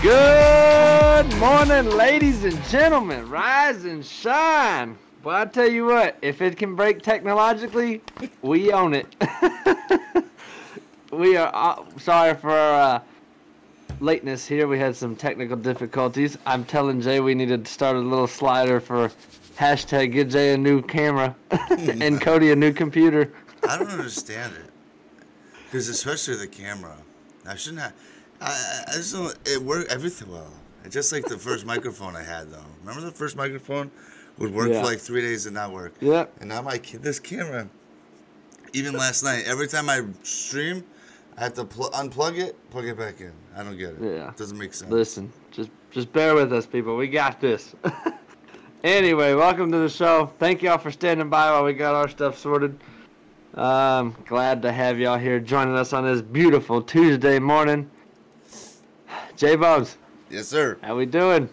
Good morning, ladies and gentlemen. Rise and shine. Well, I tell you what, if it can break technologically, we own it. We are sorry for our lateness here. We had some technical difficulties. I'm telling Jay we needed to start a little slider for hashtag get Jay a new camera and Kody a new computer. I don't understand it. Because especially the camera. I shouldn't have... I just don't... It worked everything well. It's just like the first microphone I had, though. Remember the first microphone? Would work for like 3 days and not work. Yep. And now this camera, even last night, every time I stream, I have to unplug it, plug it back in. I don't get it. Yeah. It doesn't make sense. Listen, just bear with us, people. We got this. Anyway, welcome to the show. Thank y'all for standing by while we got our stuff sorted. Glad to have y'all here joining us on this beautiful Tuesday morning. J-Bones. Yes, sir. How we doing?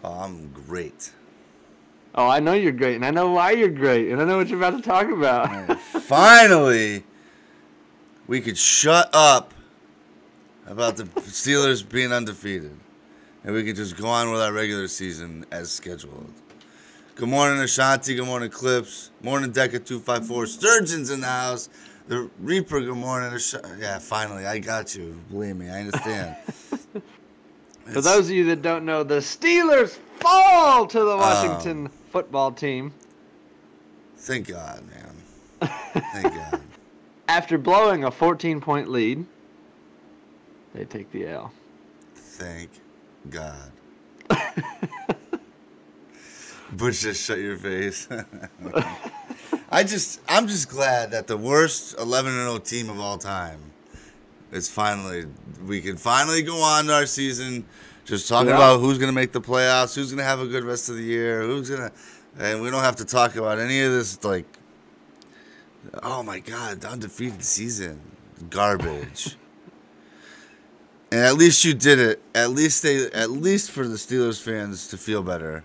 Oh, I'm great. Oh, I know you're great, and I know why you're great, and I know what you're about to talk about. Finally, we could shut up about the Steelers being undefeated, and we could just go on with our regular season as scheduled. Good morning, Ashanti. Good morning, Clips. Morning, Deca 254. Sturgeon's in the house. The Reaper, good morning. Yeah, finally, I got you. Believe me, I understand. For those of you that don't know, the Steelers fall to the Washington football team. Thank God, man. Thank God. After blowing a 14-point lead, they take the L. Thank God. Butch, just shut your face. I'm just glad that the worst 11-0 team of all time is we can finally go on to our season, just talking about who's gonna make the playoffs, who's gonna have a good rest of the year, and we don't have to talk about any of this like, oh my God, the undefeated season, garbage. And at least you did it. At least for the Steelers fans to feel better,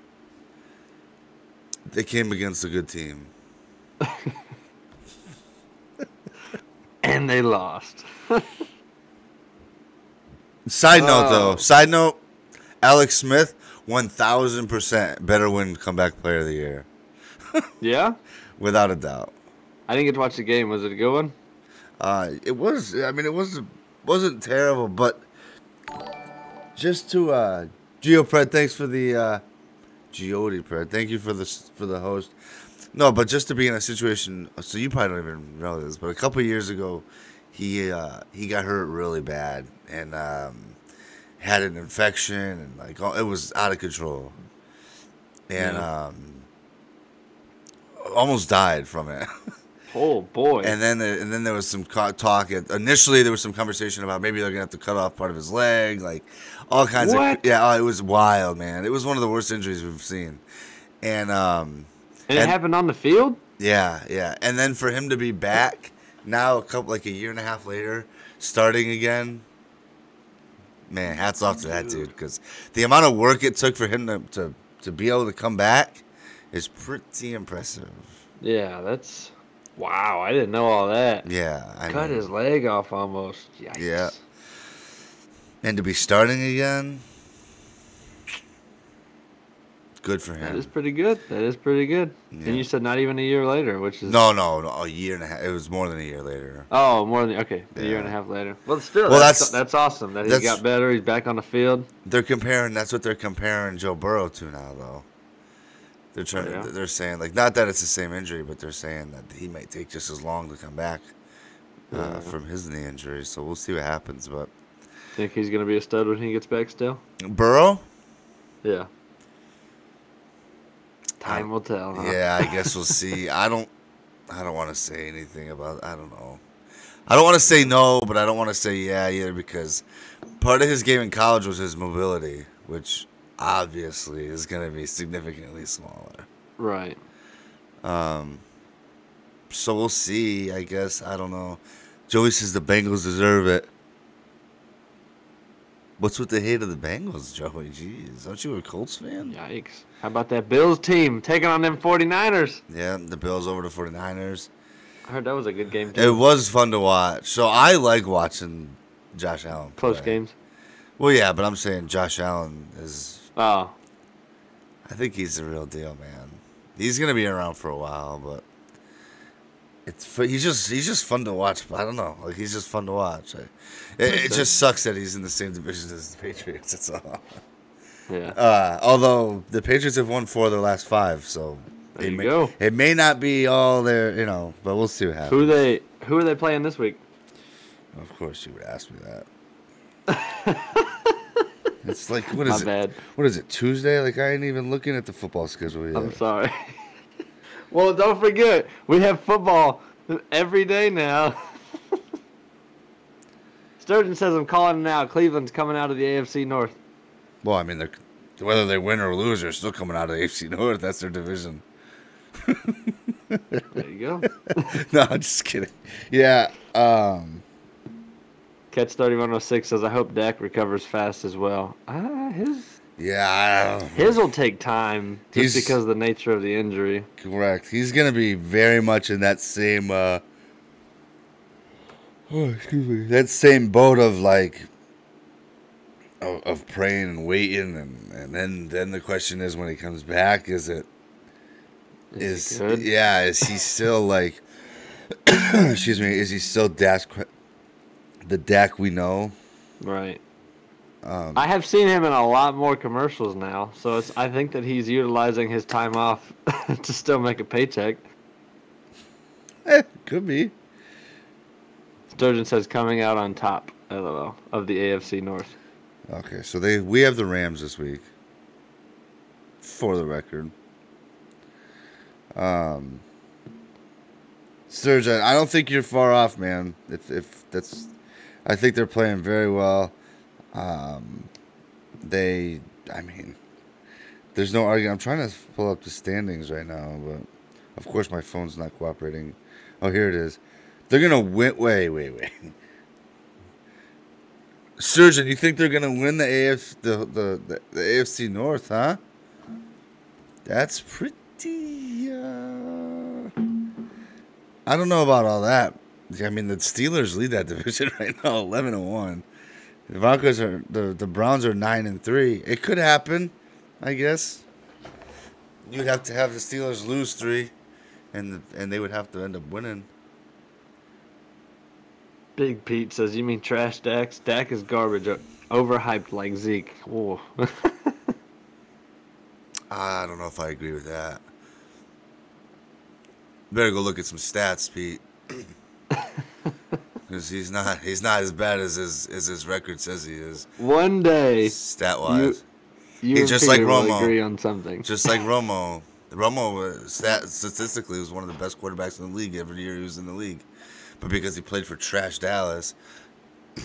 they came against a good team. And they lost. Side note, Alex Smith, 1,000% better win comeback player of the year. Yeah? Without a doubt. I didn't get to watch the game. Was it a good one? It wasn't terrible, but just to Geopred, thanks for the Geody Pred, thank you for the host. No, but just to be in a situation, so you probably don't even know this, but a couple of years ago, he got hurt really bad and had an infection and it was out of control, and almost died from it. Oh boy! And then there was some talk. Initially, there was some conversation about maybe they're gonna have to cut off part of his leg, like all kinds of. Yeah, it was wild, man. It was one of the worst injuries we've seen, and it happened on the field? Yeah. And then for him to be back now, a year and a half later, starting again, man, hats off to that dude. Because the amount of work it took for him to be able to come back is pretty impressive. Yeah, that's... Wow, I didn't know all that. Yeah. Cut his leg off almost. Yikes. Yeah. And to be starting again... Good for him. That is pretty good. Yeah. And you said not even a year later, which is... No, a year and a half. It was more than a year later. Oh, a year and a half later. Well, still, that's awesome that he got better. He's back on the field. That's what they're comparing Joe Burrow to now, though. They're saying, not that it's the same injury, but they're saying that he might take just as long to come back from his knee injury. So we'll see what happens. But think he's going to be a stud when he gets back still? Burrow? Yeah. Time will tell, huh? Yeah, I guess we'll see. I don't want to say anything about. I don't know. I don't want to say no, but I don't want to say yeah either, because part of his game in college was his mobility, which obviously is going to be significantly smaller. Right. So we'll see. I guess I don't know. Joey says the Bengals deserve it. What's with the hate of the Bengals, Joey? Jeez, aren't you a Colts fan? Yikes. How about that Bills team taking on them 49ers? Yeah, the Bills over the 49ers. I heard that was a good game, too. It was fun to watch. So I like watching Josh Allen play. Close games. Well, yeah, but I'm saying Josh Allen is... Oh. I think he's the real deal, man. He's going to be around for a while, but... He's just fun to watch. I don't know. Like, he's just fun to watch. It just sucks that he's in the same division as the Patriots. That's all. Yeah. Although the Patriots have won 4 of their last 5, so there you go. It may not be all there, but we'll see what happens. Who are they playing this week? Of course, you would ask me that. It's like what is My bad. What is it? Tuesday? Like I ain't even looking at the football schedule yet. I'm sorry. Well, don't forget, we have football every day now. Sturgeon says I'm calling it now. Cleveland's coming out of the AFC North. Well, I mean, whether they win or lose, they're still coming out of the AFC North. That's their division. There you go. No, I'm just kidding. Yeah. Catch 3106 says, I hope Dak recovers fast as well. His will take time just because of the nature of the injury. Correct. He's going to be very much in that same that same boat of like of praying and waiting and then the question is when he comes back, is he still like excuse me, is he still the Dak we know? Right. I have seen him in a lot more commercials now, so I think that he's utilizing his time off to still make a paycheck. Could be. Sturgeon says coming out on top, LOL, of the AFC North. Okay, so we have the Rams this week. For the record. Sturgeon, I don't think you're far off, man. If that's, I think they're playing very well. There's no argument. I'm trying to pull up the standings right now, but of course my phone's not cooperating. Oh, here it is. They're gonna win. Wait. Surgeon, you think they're gonna win the AFC North, huh? That's pretty. I don't know about all that. I mean, the Steelers lead that division right now, 11-1. The Broncos the Browns are 9-3. It could happen, I guess. You'd have to have the Steelers lose 3, and they would have to end up winning. Big Pete says, "You mean trash Dak? Dak is garbage, overhyped like Zeke." Whoa. I don't know if I agree with that. Better go look at some stats, Pete. Because he's not as bad as his record says he is. One day, stat wise, he's just like Romo. Agree on something. Just like Romo. Romo statistically was one of the best quarterbacks in the league every year he was in the league. But because he played for trash Dallas,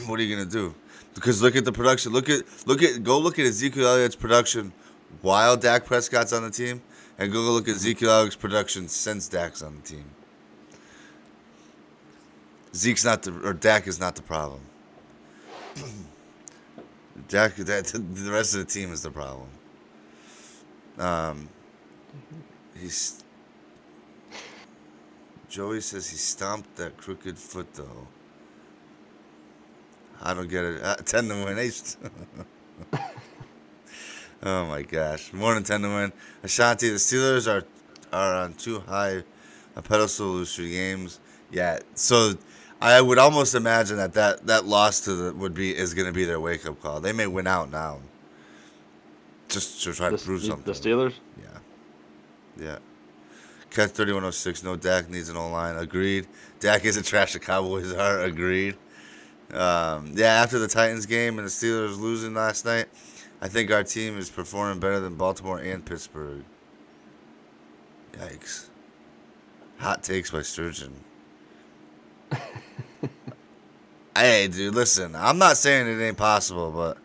what are you gonna do? Because look at the production. Go look at Ezekiel Elliott's production while Dak Prescott's on the team, and go look at Ezekiel Elliott's production since Dak's on the team. Dak is not the problem. The rest of the team is the problem. Joey says he stomped that crooked foot though. I don't get it. 10-1 Oh my gosh, more than 10-1. Ashanti, the Steelers are on too high a pedestal to lose 3 games. Yeah, so I would almost imagine that loss to is going to be their wake up call. They may win out now, just to try to prove something. The Steelers. Yeah. Cat 3106. No, Dak needs an O-line. Agreed. Dak isn't trash. The Cowboys are. Agreed. After the Titans game and the Steelers losing last night, I think our team is performing better than Baltimore and Pittsburgh. Yikes. Hot takes by Sturgeon. Hey, dude, listen. I'm not saying it ain't possible, but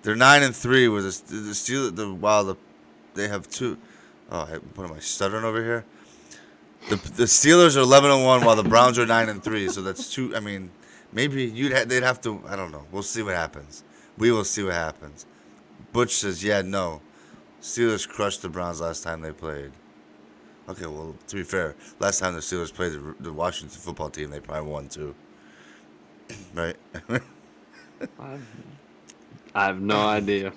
they're 9-3 with the Steelers. They have 2. Oh, what am I stuttering over here? The Steelers are 11-1 while the Browns are 9-3. So that's 2. I mean, maybe they'd have to. I don't know. We'll see what happens. We will see what happens. Butch says, yeah, no. Steelers crushed the Browns last time they played. Okay, well, to be fair, last time the Steelers played the Washington football team, they probably won too. Right? I have no idea.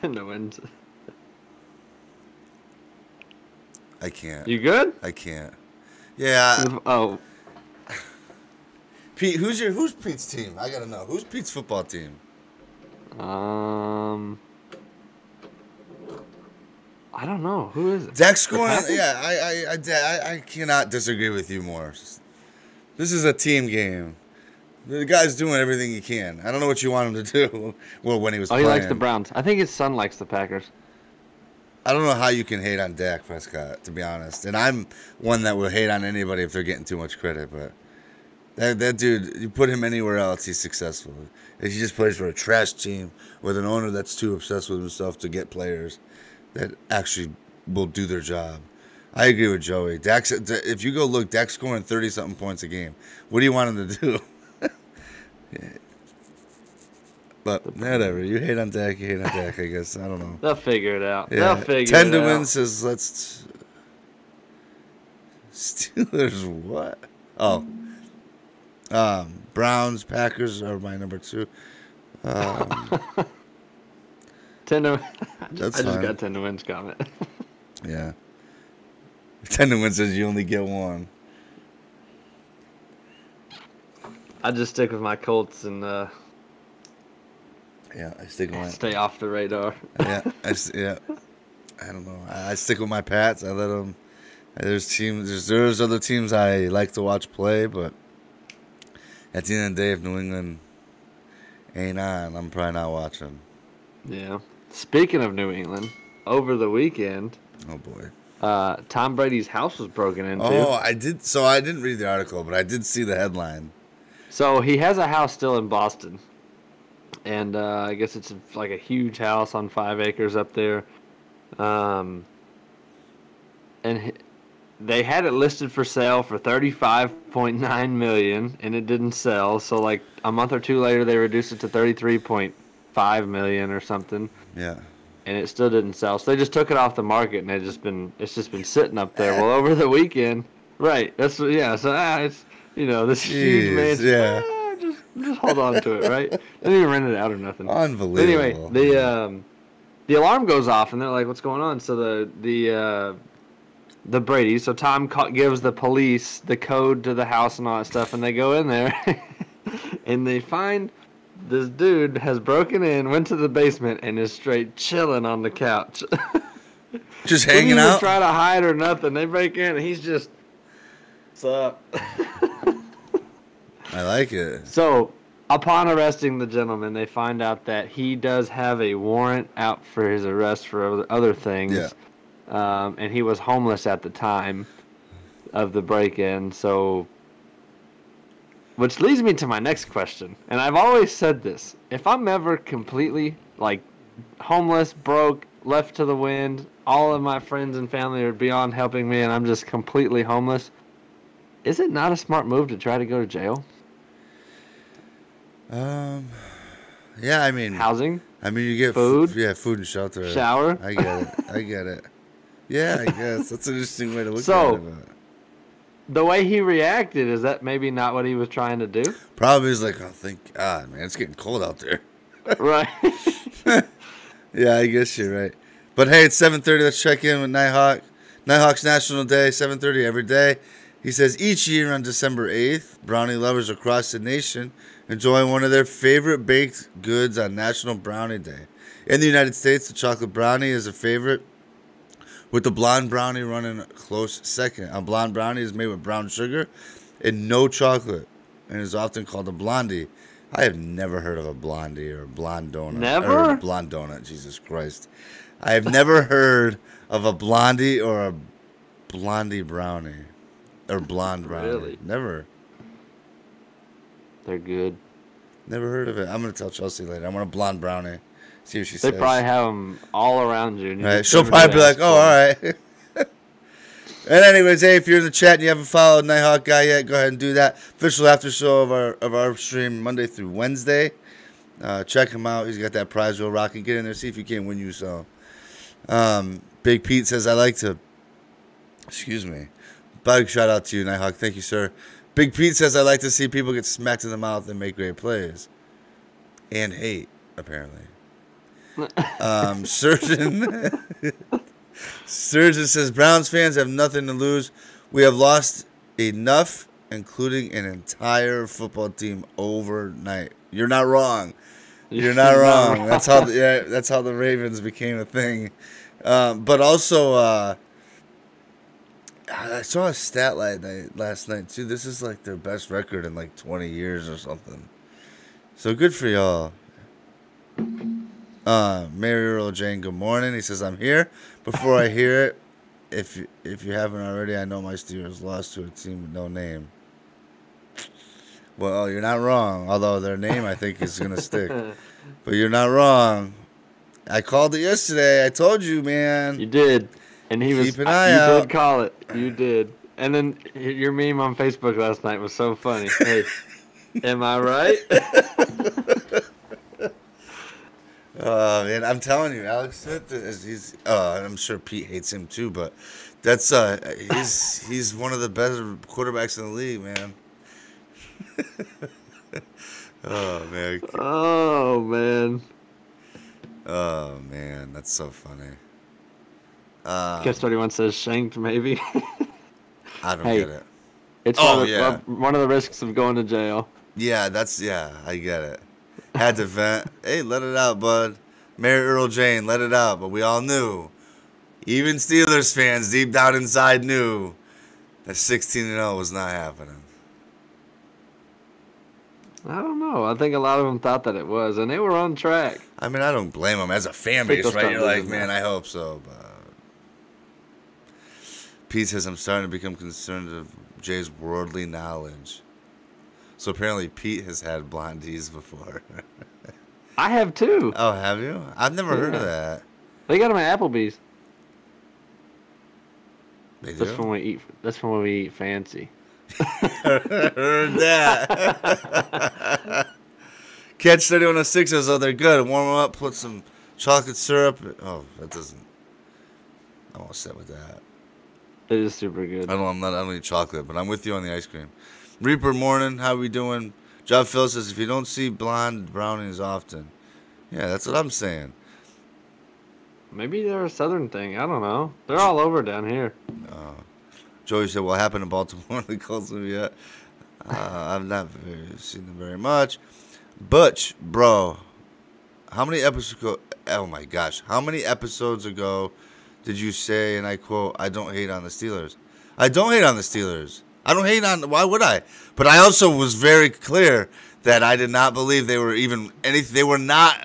10 to wins. I can't. You good? I can't. Yeah. Oh. Pete, who's Pete's team? I gotta know. Who's Pete's football team? I don't know. Who is it? Dak scoring. Yeah, I cannot disagree with you more. This is a team game. The guy's doing everything he can. I don't know what you want him to do. Well, when he was playing. He likes the Browns. I think his son likes the Packers. I don't know how you can hate on Dak Prescott, to be honest. And I'm one that will hate on anybody if they're getting too much credit. But that dude, you put him anywhere else, he's successful. If he just plays for a trash team with an owner that's too obsessed with himself to get players that actually will do their job. I agree with Joey. If you go look, Dak's scoring 30-something points a game. What do you want him to do? Yeah. But whatever. You hate on Dak, I guess. I don't know. They'll figure it out. Yeah. They'll figure 10 it to out. win says let's... Steelers what? Oh. Browns, Packers are my number 2. 10 to I That's just fine. got 10 to wins comment. Yeah. 10 to win says you only get one. I just stick with my Colts and Yeah, I stick with my... stay off the radar. Yeah, I don't know. I stick with my Pats. I let them... There's other teams I like to watch play, but at the end of the day, if New England ain't on, I'm probably not watching. Yeah. Speaking of New England, over the weekend, Oh, boy. Tom Brady's house was broken into. Oh, I did. So I didn't read the article, but I did see the headline. So he has a house still in Boston. And I guess it's like a huge house on 5 acres up there. They had it listed for sale for $35.9 million, and it didn't sell. So like a month or two later, they reduced it to $33.5 million or something. Yeah. And it still didn't sell. So they just took it off the market, and it's just been sitting up there. Well, over the weekend, right? That's yeah. So it's this huge mansion. Yeah. Just hold on to it, right? Didn't even rent it out or nothing. Unbelievable. But anyway, the alarm goes off, and they're like, "What's going on?" So the Brady. So Tom gives the police the code to the house and all that stuff, and they go in there, and they find this dude has broken in, went to the basement, and is straight chilling on the couch. Just hanging out? Didn't even try to hide or nothing. They break in, and he's just, what's up? I like it. So, upon arresting the gentleman, they find out that he does have a warrant out for his arrest for other things. Yeah. And he was homeless at the time of the break-in. So, which leads me to my next question. And I've always said this. If I'm ever completely, homeless, broke, left to the wind, all of my friends and family are beyond helping me, and I'm just completely homeless, is it not a smart move to try to go to jail? Yeah, I mean... Housing? I mean, you get food? Food and shelter. Shower? I get it. Yeah, I guess. That's an interesting way to look at So, it. But... the way he reacted, is that maybe not what he was trying to do? Probably he's like, oh, thank God, man. It's getting cold out there. Right. Yeah, I guess you're right. But hey, it's 7:30. Let's check in with Nighthawk. Nighthawk's National Day, 7:30 every day. He says each year on December 8th, brownie lovers across the nation enjoy one of their favorite baked goods on National Brownie Day. In the United States, the chocolate brownie is a favorite, with the blonde brownie running a close second. A blonde brownie is made with brown sugar and no chocolate, and is often called a blondie. I have never heard of a blondie or a blonde donut. Never? Or a blonde donut, Jesus Christ. I have never heard of a blondie or a blondie brownie. Or blonde brownie. Really? Never. They're good. Never heard of it. I'm going to tell Chelsea later. I want a blonde brownie. See what she says. They probably have them all around you. And you Right. just She'll never probably be like, ask oh, for 'em. all right. And anyways, hey, if you're in the chat and you haven't followed Nighthawk Guy yet, go ahead and do that. Official after show of our stream Monday through Wednesday. Check him out. He's got that prize wheel rocking. Get in there, see if you can't win you some. Big Pete says, I like to... Excuse me. Big shout out to you, Nighthawk. Thank you, sir. Big Pete says, I like to see people get smacked in the mouth and make great plays. And hate, apparently. Surgeon... Surgeon says, Browns fans have nothing to lose. We have lost enough, including an entire football team overnight. You're not wrong. You're not wrong. That's how the Ravens became a thing. But also, I saw a stat last night, too. This is like their best record in like 20 years or something. So good for y'all. Mary Earl Jane, good morning. He says, I'm here. Before I hear it, if you haven't already, I know my Steelers lost to a team with no name. Well, you're not wrong, although their name, I think, is going to stick. But you're not wrong. I called it yesterday. I told you, man. You did. And Keep an eye out. You did call it. You did. And then your meme on Facebook last night was so funny. Hey, am I right? Man, I'm telling you, Alex Smith he's. I'm sure Pete hates him too, but that's he's one of the better quarterbacks in the league, man. Oh man. Oh man. Oh man, that's so funny. Guess what he wants to shanked, maybe. I don't get it. It's one of the risks of going to jail. Yeah, I get it. Had to vent. Hey, let it out, bud. Mary Earl Jane, let it out. But we all knew, even Steelers fans deep down inside knew that 16-0 was not happening. I don't know. I think a lot of them thought that it was, and they were on track. I mean, I don't blame them. As a fan base, right? You're like, man, I hope so. But Pete says, I'm starting to become concerned of Jay's worldly knowledge. So apparently Pete has had blondies before. I have too. Oh, have you? I've never heard of that. They got them at Applebee's. They do? That's when we eat fancy. Heard that. Catch 3106 says, oh, they're good. Warm them up, put some chocolate syrup. Oh, that doesn't. I'm all set with that. It is super good. I don't eat chocolate, but I'm with you on the ice cream. Reaper morning, how we doing? Job Phil says, if you don't see blonde brownies often. Yeah, that's what I'm saying. Maybe they're a southern thing. I don't know. They're all over down here. Joey said, what happened to Baltimore in the Colts movie yet? I've not seen them very much. Butch, bro, how many episodes ago? Oh, my gosh. How many episodes ago did you say, and I quote, I don't hate on the Steelers? I don't hate on the Steelers. I don't hate on. Why would I? But I also was very clear that I did not believe they were even anything. They were not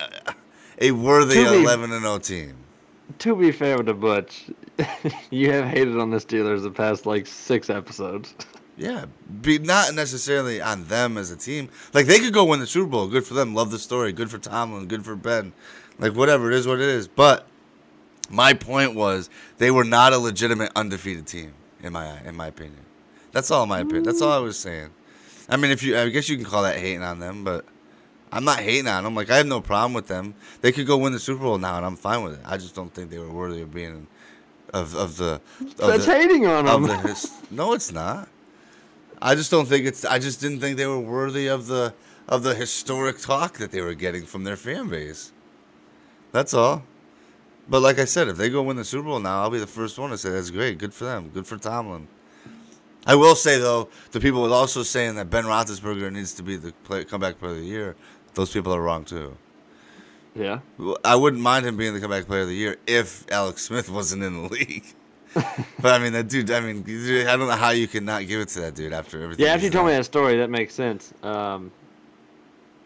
a worthy 11-0 team. To be fair with the Butch, you have hated on the Steelers the past like 6 episodes. Yeah, not necessarily on them as a team. Like they could go win the Super Bowl. Good for them. Love the story. Good for Tomlin. Good for Ben. Like whatever it is, what it is. But my point was they were not a legitimate undefeated team in my opinion. That's all my opinion. That's all I was saying. I mean, I guess you can call that hating on them, but I'm not hating on them. Like I have no problem with them. They could go win the Super Bowl now, and I'm fine with it. I just don't think they were worthy of being hating on them. No, it's not. I just don't think it's. I just didn't think they were worthy of the historic talk that they were getting from their fan base. That's all. But like I said, if they go win the Super Bowl now, I'll be the first one to say that's great. Good for them. Good for Tomlin. I will say, though, the people are also saying that Ben Roethlisberger needs to be the comeback player of the year. Those people are wrong, too. Yeah. I wouldn't mind him being the comeback player of the year if Alex Smith wasn't in the league. But, I mean, that dude, I don't know how you can not give it to that dude after everything. Yeah, after you told me that story, that makes sense. I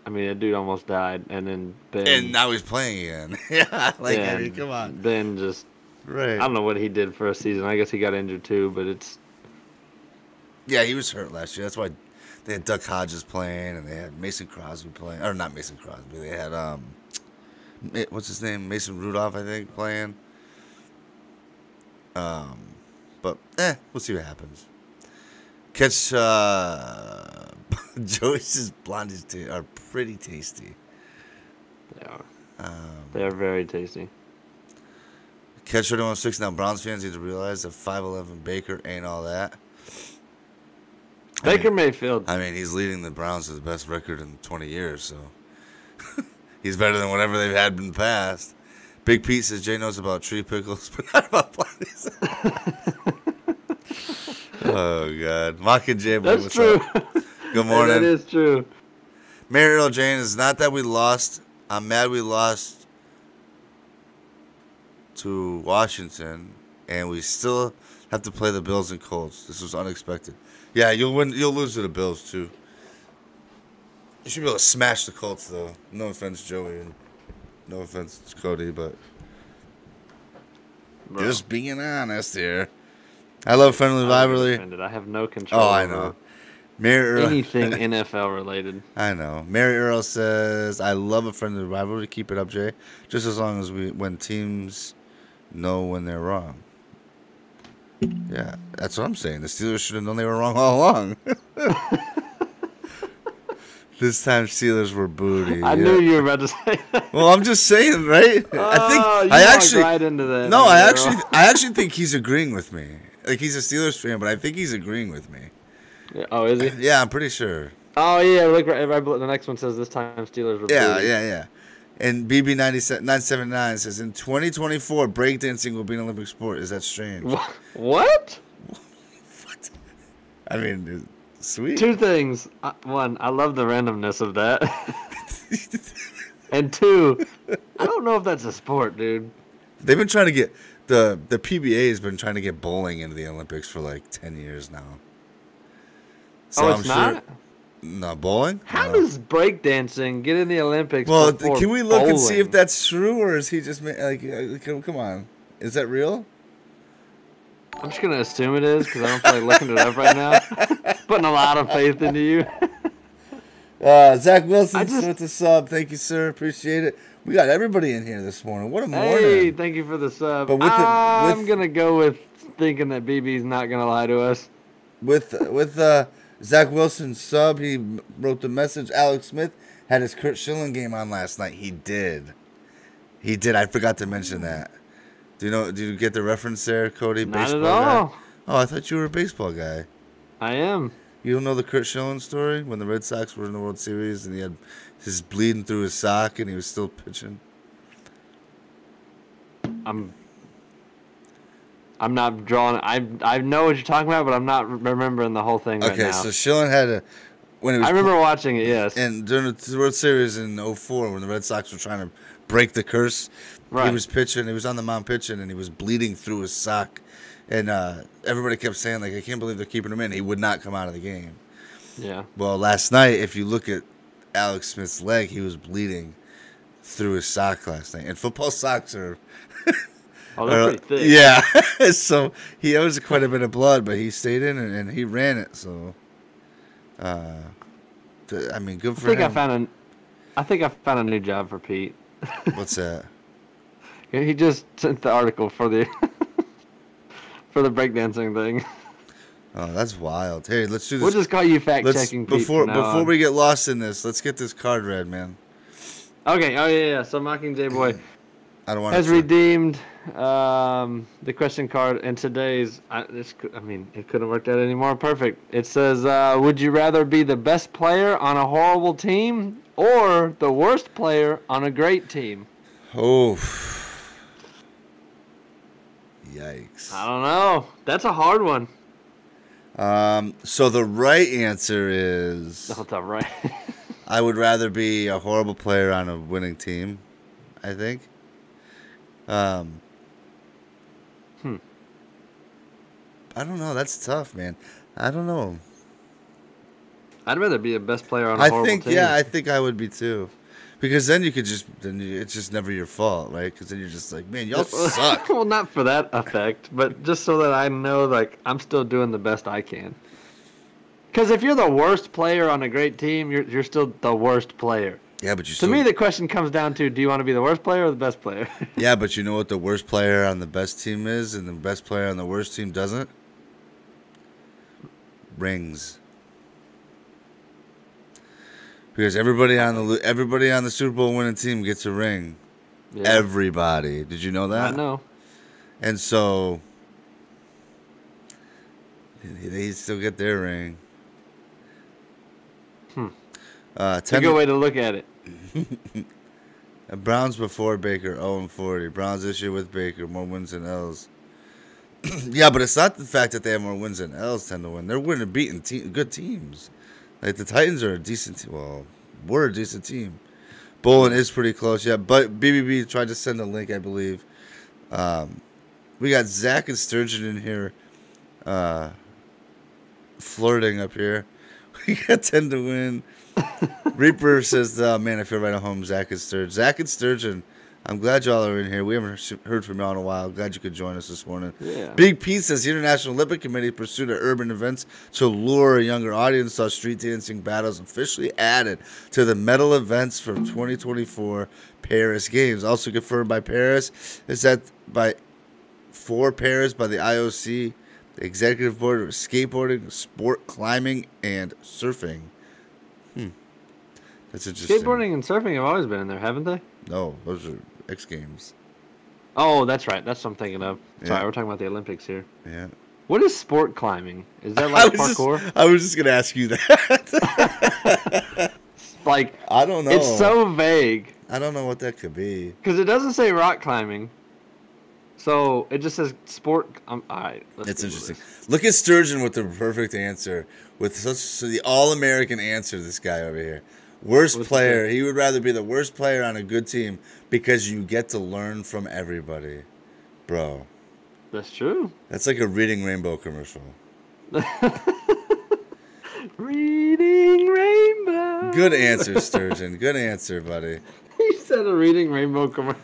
mean, that dude almost died, and then Ben... And now he's playing again. Yeah, like, I mean, come on. Ben just... Right. I don't know what he did for a season. I guess he got injured, too, but it's... Yeah, he was hurt last year. That's why they had Duck Hodges playing, and they had Mason Crosby playing. Or not Mason Crosby. They had, what's his name? Mason Rudolph, I think, playing. But But, we'll see what happens. Catch Joey's blondies are pretty tasty. They are. They are very tasty. Catch 3106. Now, Browns fans need to realize that 5'11" Baker ain't all that. Baker Mayfield. I mean, he's leading the Browns to the best record in 20 years, so he's better than whatever they've had in the past. Big Pete says Jay knows about tree pickles, but not about blondies. Oh, God. Mocking Jay, boy, That's true. Good morning. That is true. Mary Earl Jane, it's not that we lost. I'm mad we lost to Washington, and we still have to play the Bills and Colts. This was unexpected. Yeah, you'll win. You'll lose to the Bills too. You should be able to smash the Colts, though. No offense, Joey, and no offense, Kody, but just being honest here. I love friendly rivalry. I have no control. Oh, I know. Mary Earl, anything NFL related. I know. Mary Earl says, "I love a friendly rivalry. Keep it up, Jay. Just as long as when teams know when they're wrong." Yeah, that's what I'm saying. The Steelers should have known they were wrong all along. This time, Steelers were booty. I knew you were about to say that. Well, I'm just saying, right? I actually right into that. No, I actually think he's agreeing with me. Like, he's a Steelers fan, but I think he's agreeing with me. Yeah, oh, is he? Yeah, I'm pretty sure. Oh yeah, look, the next one says this time Steelers were booty. Yeah. And BB979 says, in 2024, breakdancing will be an Olympic sport. Is that strange? What? What? I mean, sweet. Two things. One, I love the randomness of that. And two, I don't know if that's a sport, dude. They've been trying to get, the PBA has been trying to get bowling into the Olympics for like 10 years now. So it's not? No, bowling? How does breakdancing get in the Olympics? Well, can we look bowling? and see if that's true, or is he just like, come on, is that real? I'm just gonna assume it is because I don't feel like looking it up right now. Putting a lot of faith into you. Zach Wilson with the sub. Thank you, sir. Appreciate it. We got everybody in here this morning. What a morning! Hey, thank you for the sub. But I'm gonna go with thinking that BB's not gonna lie to us. With Zach Wilson's sub, he wrote the message. Alex Smith had his Kurt Schilling game on last night. He did. I forgot to mention that. Do you get the reference there, Kody? Not at all. Guy? Oh, I thought you were a baseball guy. I am. You don't know the Kurt Schilling story when the Red Sox were in the World Series and he had his bleeding through his sock and he was still pitching? I'm not drawing. I know what you're talking about, but I'm not remembering the whole thing right now. Okay, so Schilling had I remember watching it, yes. And during the World Series in 2004, when the Red Sox were trying to break the curse, right. He was pitching. He was on the mound pitching, and he was bleeding through his sock. And everybody kept saying, like, I can't believe they're keeping him in. He would not come out of the game. Yeah. Well, last night, if you look at Alex Smith's leg, he was bleeding through his sock last night. And football socks are... Oh, they're pretty thick. Yeah. So he owes quite a bit of blood, but he stayed in and he ran it. So, I mean, good for him. I think I found a new job for Pete. What's that? He just sent the article for the for the breakdancing thing. Oh, that's wild. Hey, let's do this. We'll just call you fact-checking Pete before we get lost in this. Let's get this card read, man. Okay. Oh yeah. So Mockingjay Boy has redeemed the question card in today's. It couldn't have worked out any more perfect. It says, "Would you rather be the best player on a horrible team or the worst player on a great team?" Oh. Yikes. I don't know. That's a hard one. So the right answer is... That's not right. I would rather be a horrible player on a winning team, I think. I don't know. That's tough, man. I don't know. I'd rather be a best player on a horrible team. Yeah, I think I would be too. Because then it's just never your fault, right? Because then you're just like, man, y'all suck. Well, not for that effect, but just so that I know, like, I'm still doing the best I can. Because if you're the worst player on a great team, you're still the worst player. Yeah, but To me, the question comes down to: do you want to be the worst player or the best player? Yeah, but you know what the worst player on the best team is, and the best player on the worst team doesn't? Rings. Because everybody on the Super Bowl winning team gets a ring. Yeah. Everybody. Did you know that? I know. And so they still get their ring. It's a good way to look at it. Browns before Baker, 0-40. Browns this year with Baker, more wins than L's. Yeah, but it's not the fact that they have more wins than L's tend to win. They're winning, beating good teams. Like the Titans are a decent team. Well, we're a decent team. Bolin is pretty close, yeah. But BBB tried to send a link, I believe. We got Zach and Sturgeon in here, flirting up here. We got 10 to win. Reaper says, man, I feel right at home. Zach and Sturgeon, I'm glad y'all are in here. We haven't heard from y'all in a while. Glad you could join us this morning. Yeah. Big Pete says, the International Olympic Committee pursued urban events to lure a younger audience. Saw street dancing battles officially added to the medal events for 2024 Paris Games. Also confirmed by Paris is that for Paris by the IOC, the Executive Board of Skateboarding, Sport Climbing, and Surfing. That's interesting. Skateboarding and surfing have always been in there, haven't they? No, those are X Games. Oh, that's right. That's what I'm thinking of. Sorry, Yeah. we're talking about the Olympics here. Yeah. What is sport climbing? Is that like parkour? I was just going to ask you that. Like, I don't know. It's so vague. I don't know what that could be. Because it doesn't say rock climbing. So it just says sport. All right. It's interesting. Look at Sturgeon with the perfect answer. With the all-American answer, this guy over here. Worst player. He would rather be the worst player on a good team because you get to learn from everybody. Bro. That's true. That's like a Reading Rainbow commercial. Reading Rainbow. Good answer, Sturgeon. Good answer, buddy. He said a Reading Rainbow commercial.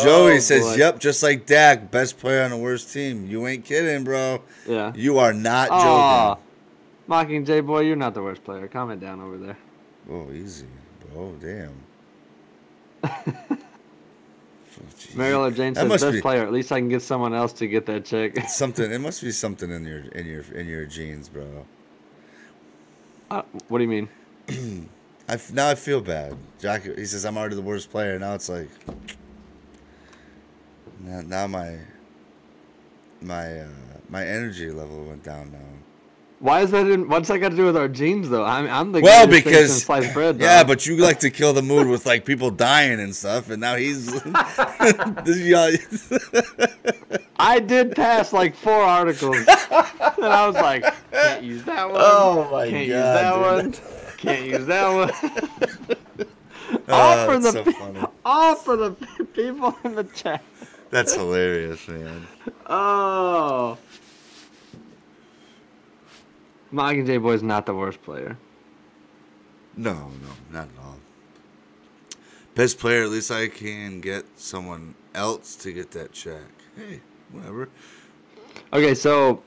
Joey says, yep, just like Dak, best player on the worst team. You ain't kidding, bro. Yeah. You are not joking. Mockingjay boy, you're not the worst player. Calm it down over there. Oh, easy. Oh, damn. Mariella Jane says best player. At least I can get someone else to get that check. Something. It must be something in your genes, bro. What do you mean? Now I feel bad. Jack. He says I'm already the worst player. Now it's like. Now my energy level went down now. Why is that? What's that got to do with our genes, though? I'm the because sliced bread. Yeah, but you like to kill the mood with like people dying and stuff, and now he's. I did pass like 4 articles, and I was like, can't use that one. Oh my can't god! Use that one. Can't use that one. All for the people in the chat. That's hilarious, man. Oh. Mockingjay Boy's not the worst player. No, not at all. Best player, at least I can get someone else to get that check. Hey, whatever. Okay, so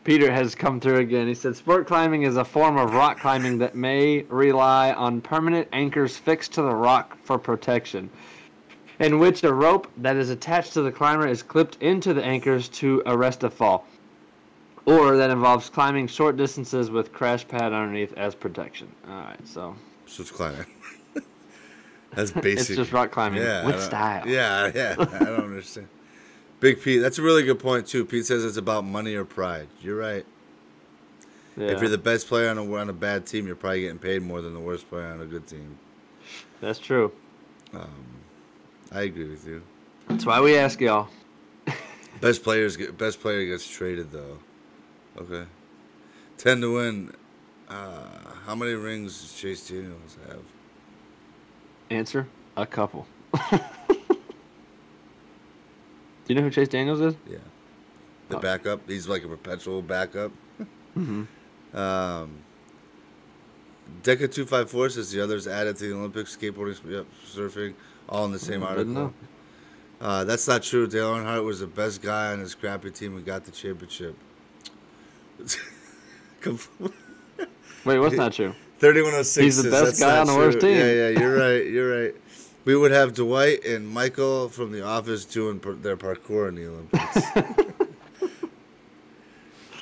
Peter has come through again. He said, sport climbing is a form of rock climbing that may rely on permanent anchors fixed to the rock for protection, in which a rope that is attached to the climber is clipped into the anchors to arrest a fall. Or that involves climbing short distances with crash pad underneath as protection. All right, so it's climbing. That's basic. It's just rock climbing with style. Yeah, I don't understand. Big Pete, that's a really good point too. Pete says it's about money or pride. You're right. Yeah. If you're the best player on a bad team, you're probably getting paid more than the worst player on a good team. That's true. I agree with you. That's why we ask y'all. Best player gets traded though. Okay. 10 to win. How many rings does Chase Daniels have? Answer: a couple. Do you know who Chase Daniels is? Yeah. The backup. He's like a perpetual backup. Mm-hmm. Deca 254 says the others added to the Olympics: skateboarding, surfing, all in the same article. That's not true. Dale Earnhardt was the best guy on his crappy team and got the championship. Wait, what's not true? 3106. He's the best guy on the worst team. Yeah, you're right. You're right. We would have Dwight and Michael from The Office doing their parkour in the Olympics.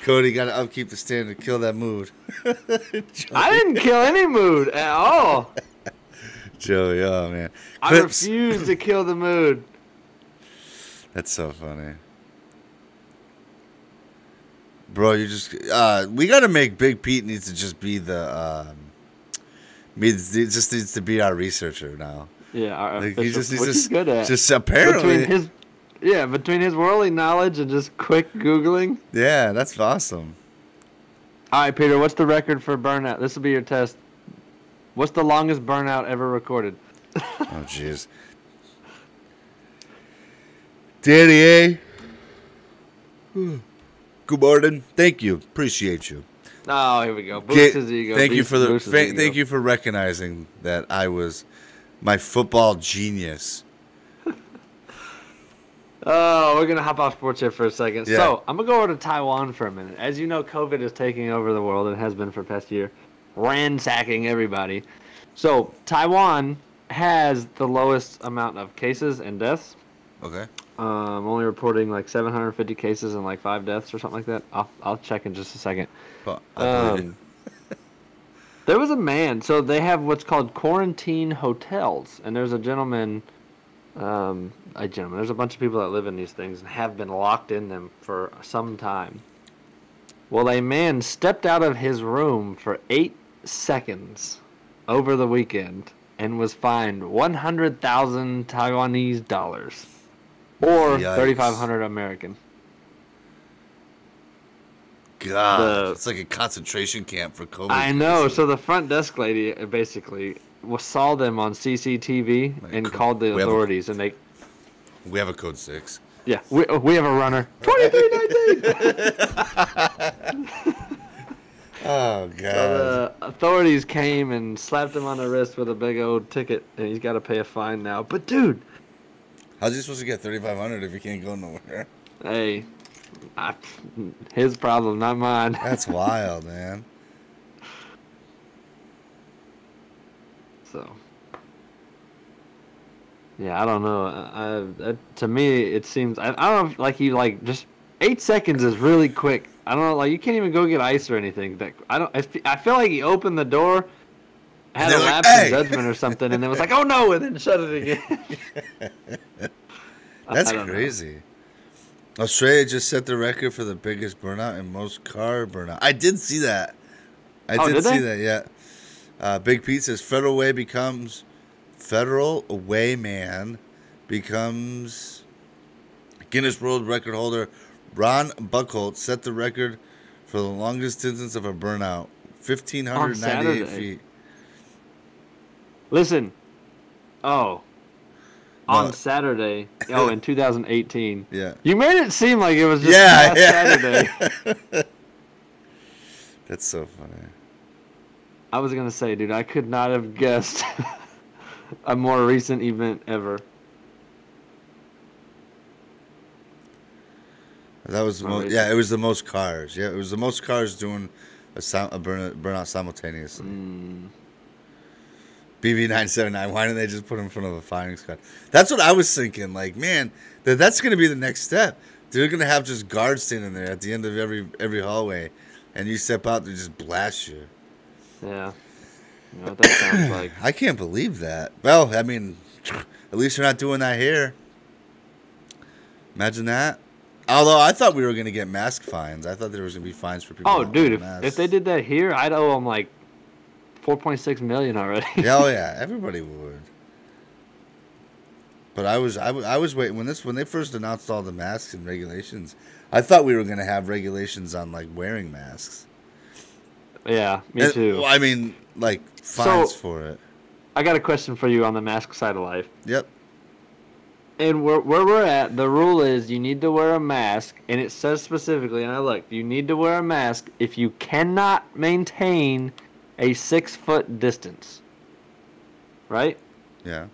Kody got to upkeep the standard, kill that mood. I didn't kill any mood at all. Joey, oh man. I refuse to kill the mood. That's so funny. Bro, you just we got to make Big Pete needs to just be the just needs to be our researcher now. Yeah, our like, official, he just, which he's good at. Just apparently between his worldly knowledge and just quick Googling. Yeah, that's awesome. All right, Peter, what's the record for burnout? This will be your test. What's the longest burnout ever recorded? Oh, jeez. Danny A. Good morning. Thank you. Appreciate you. Oh, here we go. Boost his ego. Thank you for recognizing that I was my football genius. Oh, we're going to hop off sports here for a second. Yeah. So, I'm going to go over to Taiwan for a minute. As you know, COVID is taking over the world and has been for the past year, ransacking everybody. So, Taiwan has the lowest amount of cases and deaths. Okay. Only reporting like 750 cases and like 5 deaths or something like that. I'll check in just a second. Well, there was a man. So, they have what's called quarantine hotels. And there's a gentleman... There's a bunch of people that live in these things and have been locked in them for some time. Well, a man stepped out of his room for 8 seconds over the weekend and was fined 100,000 Taiwanese dollars, or 3,500 American. God, it's like a concentration camp for COVID. I know. So the front desk lady basically saw them on CCTV and called the authorities, and we have a code 6. Yeah, we have a runner. 2319. Oh god. So the authorities came and slapped him on the wrist with a big old ticket, and he's got to pay a fine now. But dude, how's he supposed to get 3,500 if he can't go nowhere? Hey, his problem, not mine. That's wild, man. So, yeah, I don't know. To me, it seems I don't know if like he like just 8 seconds is really quick. I don't know, like you can't even go get ice or anything. I feel like he opened the door, had a lapse in judgment or something, and then was like, "Oh no," and then shut it again. That's crazy. Australia just set the record for the biggest burnout and most car burnout. I did see that. I did see that. Yeah. Big Pete says Federal Way man becomes Guinness World Record holder. Ron Buchholz set the record for the longest distance of a burnout, 1,598 feet. Listen, on Saturday, in 2018. Yeah. You made it seem like it was just Saturday. That's so funny. I was going to say, dude, I could not have guessed a more recent event ever. That was it was the most cars. Yeah, it was the most cars doing a burnout simultaneously. BB979, why didn't they just put him in front of a firing squad? That's what I was thinking. Like, man, that's going to be the next step. They're going to have just guards standing there at the end of every hallway, and you step out, they just blast you. Yeah. You know what that sounds like. I can't believe that. Well, I mean, at least you're not doing that here. Imagine that. Although I thought we were going to get mask fines. I thought there was going to be fines for people. Oh, dude, if they did that here, I'd owe them like $4.6 million already. Yeah, everybody would. But I was waiting when they first announced all the masks and regulations. I thought we were going to have regulations on like wearing masks. Yeah, me too. Well, I mean, like fines for it. I got a question for you on the mask side of life. Yep. And where we're at, the rule is you need to wear a mask, and it says specifically, and I looked, you need to wear a mask if you cannot maintain a 6-foot distance. Right? Yeah.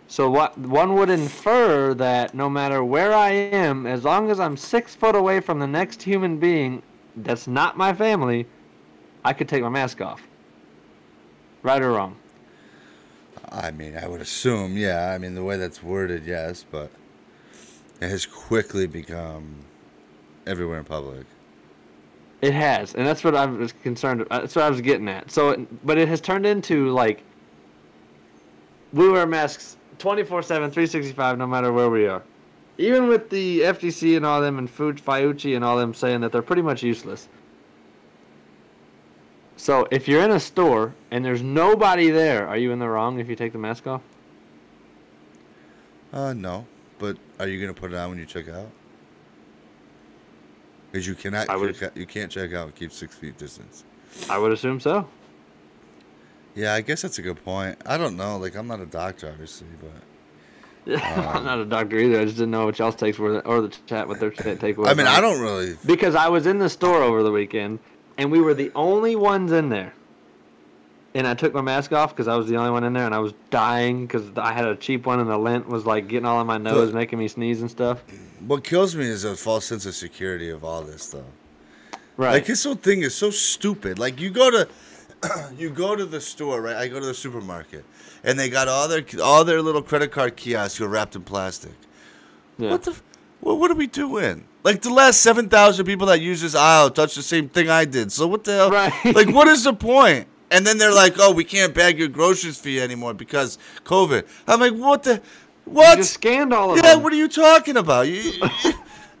So what one would infer that no matter where I am, as long as I'm 6 foot away from the next human being that's not my family, I could take my mask off. Right or wrong? I mean, I would assume, yeah. I mean, the way that's worded, yes, but it has quickly become everywhere in public. It has, and that's what I was concerned. That's what I was getting at. So, but it has turned into like we wear masks 24/7, 365, no matter where we are. Even with the FTC and all them and Fauci and all them saying that they're pretty much useless. So if you're in a store and there's nobody there, are you in the wrong if you take the mask off? No. But are you going to put it on when you check out? Because you cannot you can't check out and keep 6 feet distance. I would assume so. Yeah, I guess that's a good point. I don't know. Like, I'm not a doctor, obviously, but... I'm not a doctor either. I just didn't know what y'all's takes were, or the chat what their takeaways. I mean, I don't really... Because I was in the store over the weekend, and we were the only ones in there. And I took my mask off because I was the only one in there, and I was dying because I had a cheap one, and the lint was, like, getting all in my nose, making me sneeze and stuff. What kills me is a false sense of security of all this, though. Right. Like, this whole thing is so stupid. Like, you go to the store, right? I go to the supermarket, and they got all their little credit card kiosks are wrapped in plastic. Yeah. What are we doing? Like, the last 7,000 people that use this aisle touched the same thing I did. So what the hell? Right. Like, what is the point? And then they're like, oh, we can't bag your groceries fee anymore because COVID. I'm like, what? You just scanned all of them. Yeah, what are you talking about?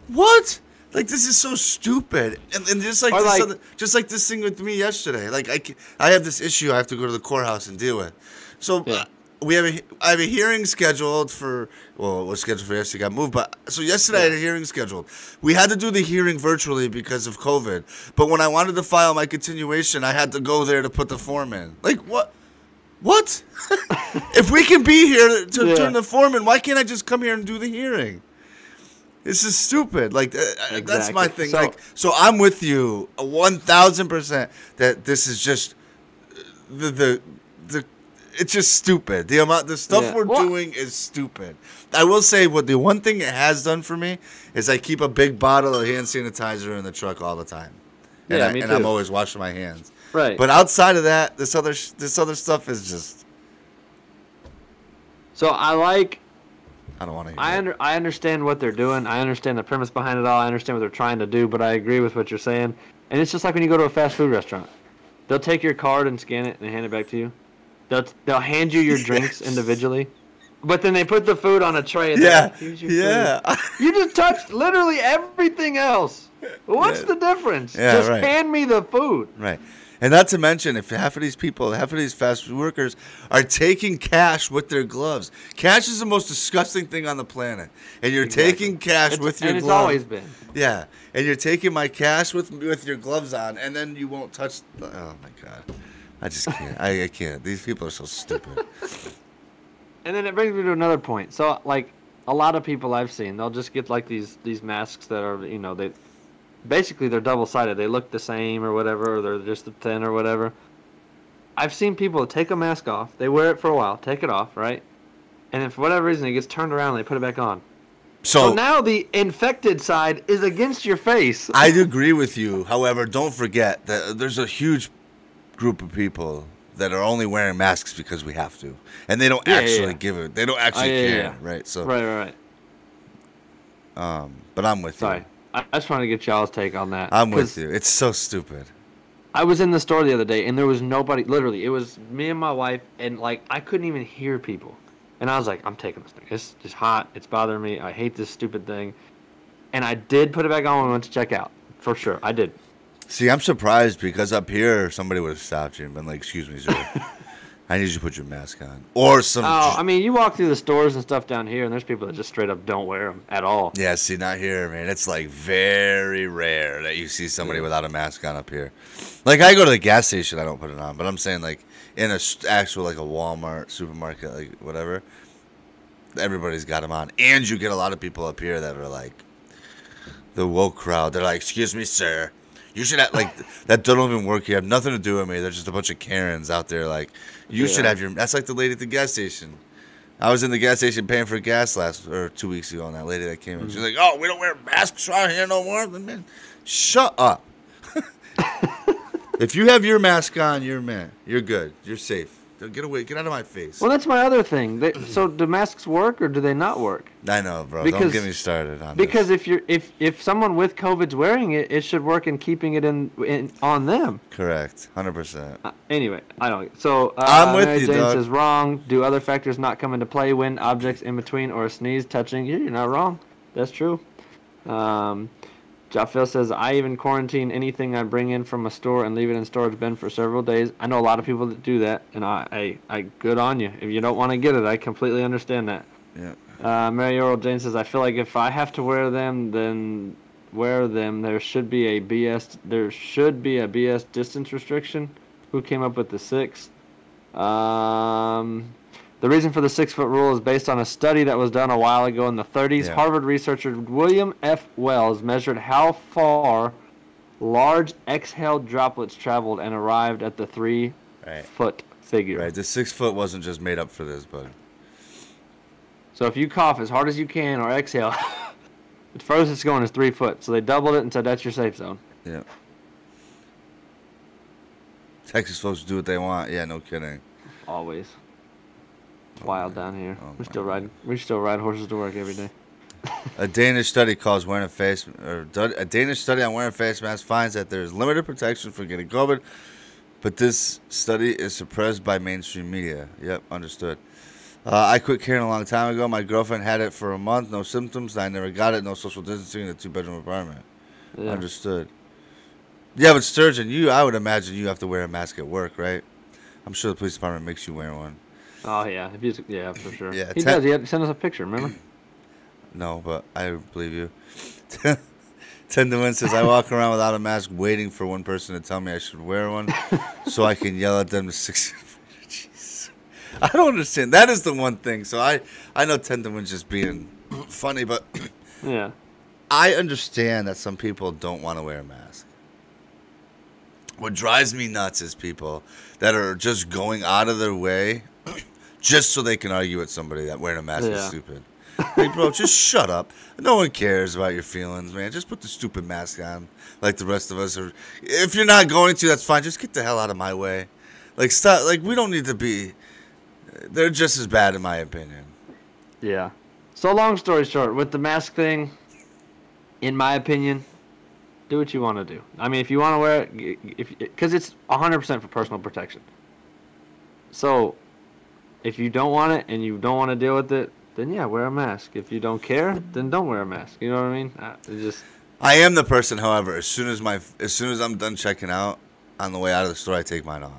What? Like, this is so stupid. And just like just like this thing with me yesterday. Like, I have this issue I have to go to the courthouse and deal with. So I have a hearing scheduled for, well, it was scheduled for yesterday, got moved. But so yesterday I had a hearing scheduled. We had to do the hearing virtually because of COVID. But when I wanted to file my continuation, I had to go there to put the form in. Like, what? What? If we can be here to turn the form in, why can't I just come here and do the hearing? This is stupid. Like, exactly. That's my thing. So I'm with you 1,000% that this is just it's just stupid. The stuff we're doing is stupid. I will say the one thing it has done for me is I keep a big bottle of hand sanitizer in the truck all the time. And me too. I'm always washing my hands. Right. But outside of that, this other stuff is just. So I don't want to hear I understand what they're doing. I understand the premise behind it all. I understand what they're trying to do, but I agree with what you're saying. And it's just like when you go to a fast food restaurant. They'll take your card and scan it and hand it back to you. They'll hand you your drinks individually. But then they put the food on a tray and they're like, here's your food. You just touched literally everything else. What's the difference? Just hand me the food. Right. And not to mention, if half of these fast food workers are taking cash with their gloves. Cash is the most disgusting thing on the planet. And you're taking cash with your gloves. And it's always been. Yeah. And you're taking my cash with your gloves on, and then you won't touch. Oh, my God. I just can't. I can't. These people are so stupid. And then it brings me to another point. So, like, a lot of people I've seen, they'll just get, like, these masks that are, they're double-sided. They look the same or whatever, or they're just thin or whatever. I've seen people take a mask off. They wear it for a while, take it off, right? And then for whatever reason, it gets turned around and they put it back on. So now the infected side is against your face. I agree with you. However, don't forget that there's a huge group of people that are only wearing masks because we have to, and they don't actually give it. They don't actually care, right? So right. But I'm with you. I just wanted to get y'all's take on that. I'm with you. It's so stupid. I was in the store the other day, and there was nobody. Literally, it was me and my wife, and like I couldn't even hear people. And I was like, I'm taking this thing. It's just hot. It's bothering me. I hate this stupid thing. And I did put it back on when we went to check out. For sure, I did. See, I'm surprised because up here, somebody would have stopped you and been like, excuse me, sir. I need you to put your mask on. Or some... Oh, I mean, you walk through the stores and stuff down here, and there's people that just straight up don't wear them at all. Yeah, see, not here, man. It's, like, very rare that you see somebody without a mask on up here. Like, I go to the gas station, I don't put it on. But I'm saying, like, in a actual, like, a Walmart, supermarket, like, whatever, everybody's got them on. And you get a lot of people up here that are, like, the woke crowd. They're like, excuse me, sir. You should have, like, that don't even work here. Have nothing to do with me. There's just a bunch of Karens out there. Like, you should have your, that's like the lady at the gas station. I was in the gas station paying for gas 2 weeks ago, and that lady that came in, she's like, oh, we don't wear masks around here no more. Man, shut up. If you have your mask on, you're man. You're good. You're safe. Get away. Get out of my face. Well, that's my other thing. So do masks work or do they not work? I know, bro. Don't get me started on because this. if someone with COVID's wearing it, it should work in keeping it in on them. Correct. 100%. Anyway, I don't. So I'm with Mary you, Jane dog. says wrong. Do other factors not come into play? Wind, objects in between, or a sneeze touching? You're not wrong. That's true. Jafil says, I even quarantine anything I bring in from a store and leave it in storage bin for several days. I know a lot of people that do that, and I good on you. If you don't want to get it, I completely understand that. Yeah. Mary Oral Jane says, I feel like if I have to wear them, then wear them. There should be a BS distance restriction. Who came up with the 6? The reason for the 6-foot rule is based on a study that was done a while ago in the 30s. Yeah. Harvard researcher William F. Wells measured how far large exhaled droplets traveled and arrived at the 3-foot figure. Right. The 6 foot wasn't just made up for this, but. So if you cough as hard as you can or exhale, the furthest it's going is 3 foot. So they doubled it and said that's your safe zone. Yeah. Texas folks do what they want. Yeah, no kidding. Always. It's wild down here. Oh, We still ride horses to work every day. A Danish study calls wearing a Danish study on wearing a face mask finds that there is limited protection for getting COVID, but this study is suppressed by mainstream media. Yep, understood. I quit carrying a long time ago. My girlfriend had it for a month, no symptoms. I never got it. No social distancing in a 2-bedroom apartment. Yeah. Understood. Yeah, but Sturgeon, I would imagine you have to wear a mask at work, right? I'm sure the police department makes you wear one. Oh, yeah. Yeah, for sure. Yeah, he does. He had to send us a picture, remember? No, but I believe you. 10 to Win says, I walk around without a mask waiting for one person to tell me I should wear one so I can yell at them to 6 Jeez. I don't understand. That is the one thing. So I know 10 to Win's just being funny, but yeah, I understand that some people don't want to wear a mask. What drives me nuts is people that are just going out of their way just so they can argue with somebody that wearing a mask is stupid. Like, bro, just shut up. No one cares about your feelings, man. Just put the stupid mask on like the rest of us. Or if you're not going to, that's fine. Just get the hell out of my way. Like, stop. Like, we don't need to be. They're just as bad, in my opinion. Yeah. So, long story short, with the mask thing, in my opinion, do what you want to do. I mean, if you want to wear it, because it's 100% for personal protection. So, if you don't want it and you don't want to deal with it, then yeah, wear a mask. If you don't care, then don't wear a mask. You know what I mean? I am the person, however, as soon as I'm done checking out on the way out of the store, I take mine off.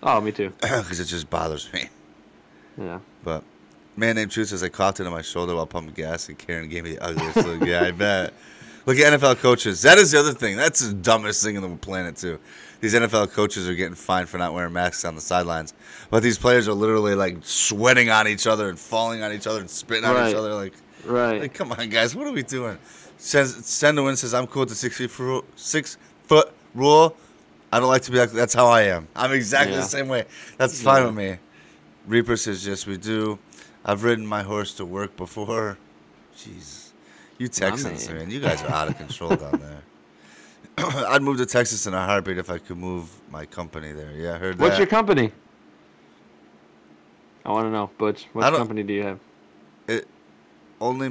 Oh, me too. Because it just bothers me. Yeah. But man named Truth says I coughed into my shoulder while pumping gas, and Karen gave me the ugliest look. Yeah, I bet. Look at NFL coaches. That is the other thing. That's the dumbest thing in the planet, too. These NFL coaches are getting fined for not wearing masks on the sidelines. But these players are literally, like, sweating on each other and falling on each other and spitting on each other. Like, come on, guys. What are we doing? Sendowin says, I'm cool with the 6-foot rule. I don't like to be like, that's how I am. I'm exactly the same way. That's fine with me. Reaper says, yes, we do. I've ridden my horse to work before. Jeez. You Texans, man. You guys are out of control down there. I'd move to Texas in a heartbeat if I could move my company there. Yeah, I heard that. What's your company? I want to know, Butch. What company do you have? Only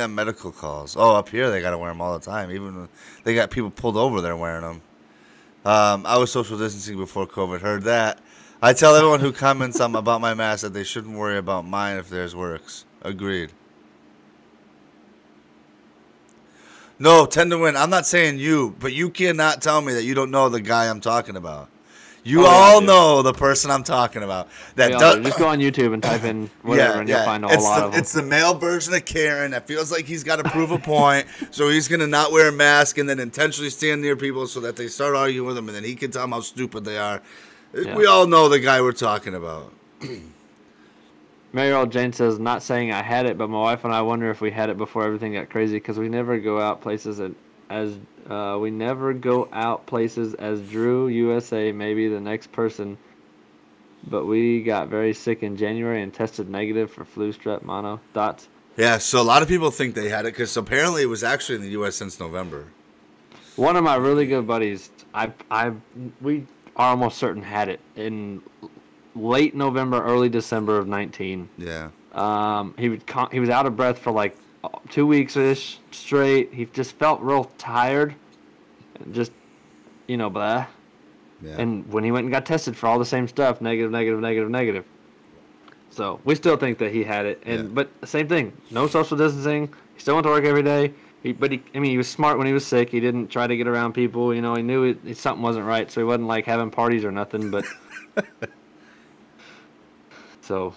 on medical calls. Oh, up here they got to wear them all the time. Even when they got people pulled over there wearing them. I was social distancing before COVID. Heard that. I tell everyone who comments about my mask that they shouldn't worry about mine if theirs works. Agreed. No, 10 to Win. I'm not saying you, but you cannot tell me that you don't know the guy I'm talking about. You all know the person I'm talking about. Just go on YouTube and type in whatever, and you'll find a lot of them. It's the male version of Karen that feels like he's got to prove a point, so he's going to not wear a mask and then intentionally stand near people so that they start arguing with him, and then he can tell them how stupid they are. Yeah. We all know the guy we're talking about. Mary Earl Jane says, not saying I had it, but my wife and I wonder if we had it before everything got crazy because we never go out places as Drew USA, maybe the next person. But we got very sick in January and tested negative for flu, strep, mono, dots. Yeah, so a lot of people think they had it because apparently it was actually in the U.S. since November. One of my really good buddies we are almost certain had it in late November, early December of 19. Yeah. He was out of breath for like 2 weeks ish straight. He just felt real tired, and just blah. Yeah. And when he went and got tested for all the same stuff, negative, negative, negative, negative. So we still think that he had it, but same thing, no social distancing. He still went to work every day. He was smart when he was sick. He didn't try to get around people. He knew something wasn't right, so he wasn't like having parties or nothing. But so,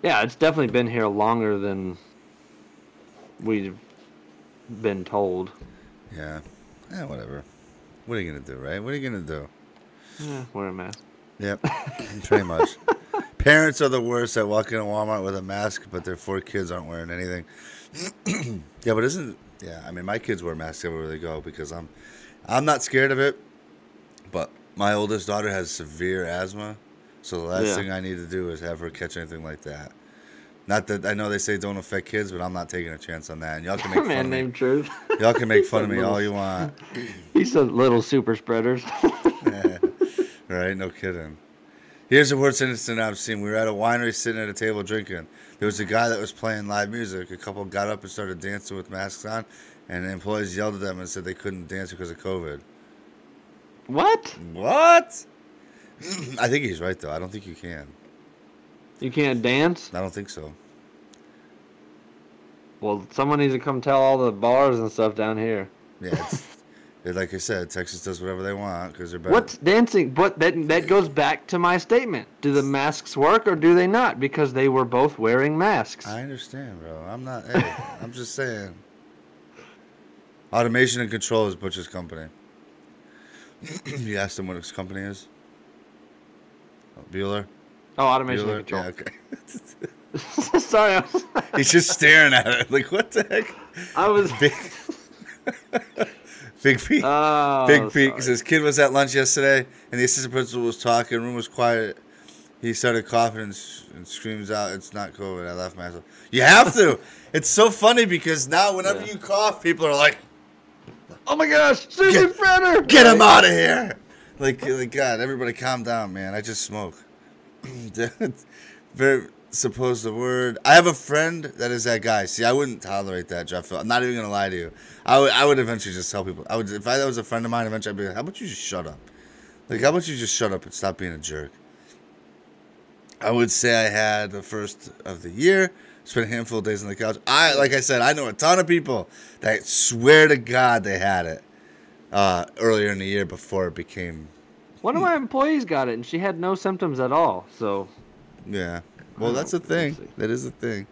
yeah, it's definitely been here longer than we've been told. Yeah. Whatever. What are you gonna do, right? What are you gonna do? Yeah, wear a mask. Yep. Pretty much. Parents are the worst at walking in Walmart with a mask, but their 4 kids aren't wearing anything. Yeah, but I mean, my kids wear masks everywhere they go because I'm not scared of it, but my oldest daughter has severe asthma, so the last thing I need to do is have her catch anything like that. Not that I know they say don't affect kids, but I'm not taking a chance on that. And y'all can make fun of me. Named Truth. Y'all can make fun of me all you want. He said little super spreaders. Yeah. Right? No kidding. Here's the worst incident I've seen. We were at a winery sitting at a table drinking. There was a guy that was playing live music. A couple got up and started dancing with masks on, and the employees yelled at them and said they couldn't dance because of COVID. What? I think he's right, though. I don't think you can. You can't dance? I don't think so. Well, someone needs to come tell all the bars and stuff down here. Yeah, like I said, Texas does whatever they want because they're better. What's dancing? But that goes back to my statement. Do the masks work or do they not? Because they were both wearing masks. I understand, bro. I'm not. Hey, I'm just saying. Automation and Control is Butch's company. You asked him what his company is? Bueller? Oh, Automation and Control. Yeah, okay. Sorry. He's just staring at it. Like, what the heck? I was... Big Pete. Oh, Big Pete. His kid was at lunch yesterday, and the assistant principal was talking. Room was quiet. He started coughing and screams out, "It's not COVID." I laughed myself. You have to. It's so funny because now whenever you cough, people are like, "Oh my gosh, super spreader! Get him out of here!" Like, God, everybody calm down, man. I just smoke. Very supposed the word. I have a friend that is that guy. See, I wouldn't tolerate that, Jeff. I'm not even gonna lie to you. I would eventually just tell people. If I was a friend of mine. Eventually, I'd be like, "How about you just shut up? Like, how about you just shut up and stop being a jerk?" I would say I had the first of the year. Spent a handful of days on the couch. Like I said, I know a ton of people that swear to God they had it earlier in the year before it became. One of my employees got it, and she had no symptoms at all. So. Yeah. Well, that's a thing. That is a thing.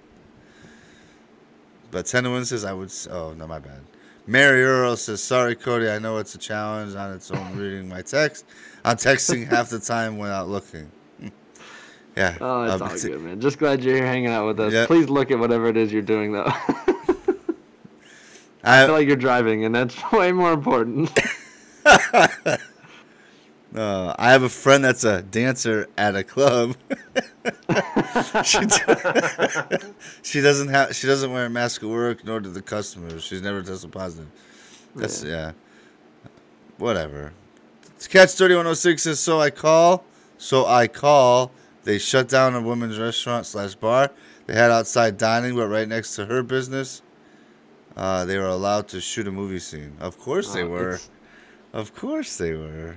But Tenowin says I would. Oh, no, my bad. Mary Earl says, "Sorry, Kody. I know it's a challenge on its own reading my text. I'm texting half the time without looking." Yeah. Oh, it's all good, man. Just glad you're here hanging out with us. Yep. Please look at whatever it is you're doing, though. I feel like you're driving, and that's way more important. I have a friend that's a dancer at a club. She doesn't wear a mask at work, nor do the customers. She's never tested positive. That's whatever. Catch 3106 says, so I call. They shut down a women's restaurant / bar. They had outside dining, but right next to her business, they were allowed to shoot a movie scene. Of course they were. Of course they were.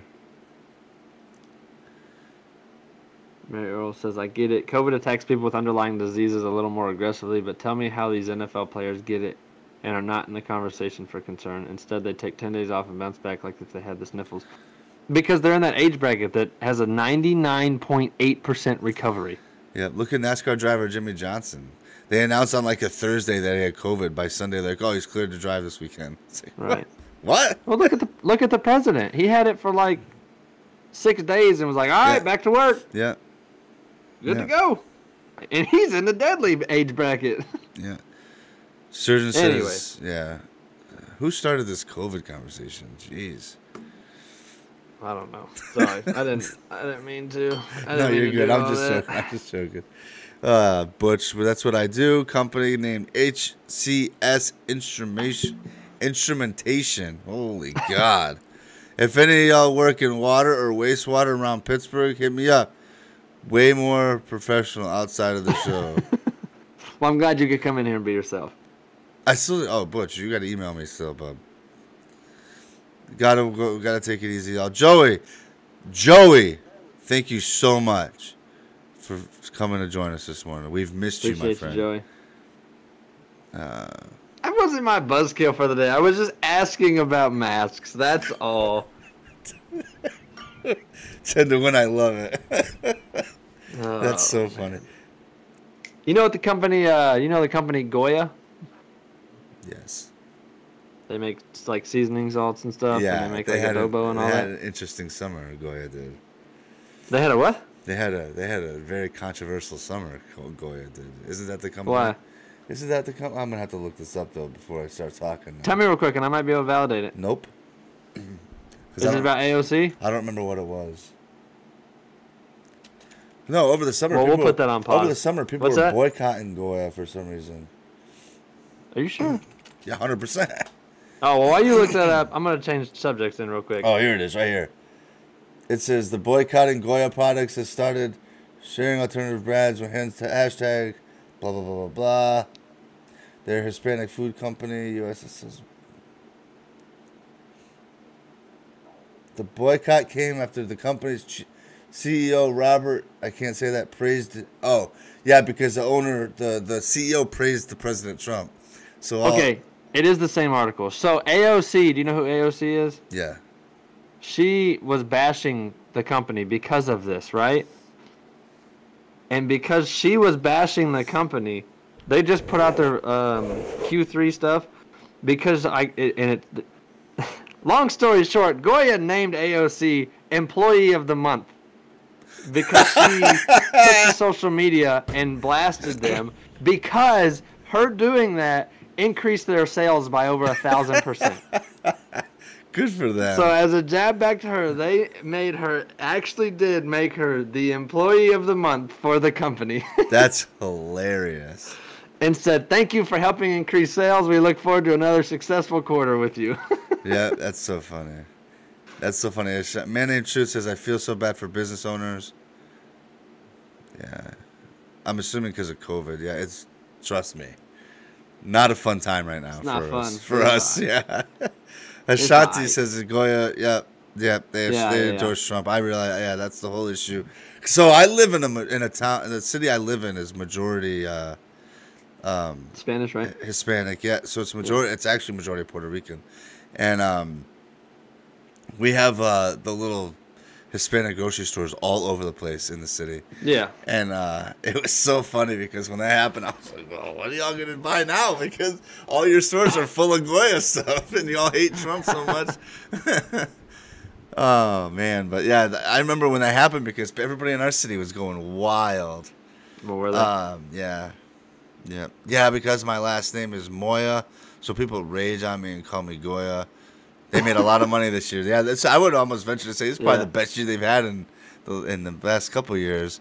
Mary Earl says, I get it. COVID attacks people with underlying diseases a little more aggressively, but tell me how these NFL players get it and are not in the conversation for concern. Instead, they take 10 days off and bounce back like if they had the sniffles. Because they're in that age bracket that has a 99.8% recovery. Yeah, look at NASCAR driver Jimmy Johnson. They announced on like a Thursday that he had COVID. By Sunday, they're like, oh, he's cleared to drive this weekend. It's like, right. What? Well, look at the president. He had it for like 6 days and was like, all right, back to work. Yeah. Good to go. And he's in the deadly age bracket. Yeah. Surgeon says, yeah. Who started this COVID conversation? Jeez. I don't know. Sorry. I didn't mean to. No, you're good. I'm just joking. Butch, but that's what I do. Company named HCS Instrumentation. Holy God. If any of y'all work in water or wastewater around Pittsburgh, hit me up. Way more professional outside of the show. Well, I'm glad you could come in here and be yourself. Butch, you got to email me still, bub. Gotta take it easy, y'all. Joey, thank you so much for coming to join us this morning. We've missed you, my friend. Appreciate you, Joey. That wasn't my buzzkill for the day. I was just asking about masks. That's all. Said the one, I love it. That's so funny. You know what the company? The company Goya? Yes. They make like seasoning salts and stuff. Yeah, and they make like adobo and all that. They had an interesting summer. Goya did. They had a what? They had a very controversial summer. Goya did. Isn't that the company? Why? Isn't that the company? I'm gonna have to look this up though before I start talking. Tell me real quick, and I might be able to validate it. Nope. Is it about AOC? I don't remember what it was. No, over the summer. Well, we'll put that on pause. Over the summer, people were boycotting Goya for some reason. Are you sure? Yeah, 100%. Oh, well, while you look that up, I'm going to change subjects in real quick. Oh, here it is, right here. It says, the boycotting Goya products has started sharing alternative brands with hashtag blah, blah, blah, blah, blah. They're a Hispanic food company, USS. The boycott came after the company's CEO, Robert, I can't say that, praised it. Oh, yeah, because the owner, the CEO praised the President Trump. So okay, it is the same article. So AOC, do you know who AOC is? Yeah. She was bashing the company because of this, right? And because she was bashing the company, they just put out their Q3 stuff because long story short, Goya named AOC Employee of the Month because she took to social media and blasted them because her doing that increased their sales by over 1,000%. Good for them. So as a jab back to her, they did make her the Employee of the Month for the company. That's hilarious. And said, thank you for helping increase sales. We look forward to another successful quarter with you. Yeah, that's so funny. That's so funny. A man named Truth says, I feel so bad for business owners. Yeah. I'm assuming because of COVID. Yeah, trust me, not a fun time right now for us. Yeah. Ashanti says, Goya, they endorse Trump. I realize, yeah, that's the whole issue. So I live in a town, in the city I live in is majority Spanish, right? Hispanic, yeah. So it's majority. It's actually majority Puerto Rican, and we have the little Hispanic grocery stores all over the place in the city. Yeah. And it was so funny because when that happened, I was like, well, what are y'all going to buy now? Because all your stores are full of Goya stuff and y'all hate Trump so much. Oh, man. But, yeah, I remember when that happened because everybody in our city was going wild. What were they? Yeah. Yeah. Yeah, because my last name is Moya, so people rage on me and call me Goya. They made a lot of money this year. Yeah, I would almost venture to say it's probably the best year they've had in the past couple of years.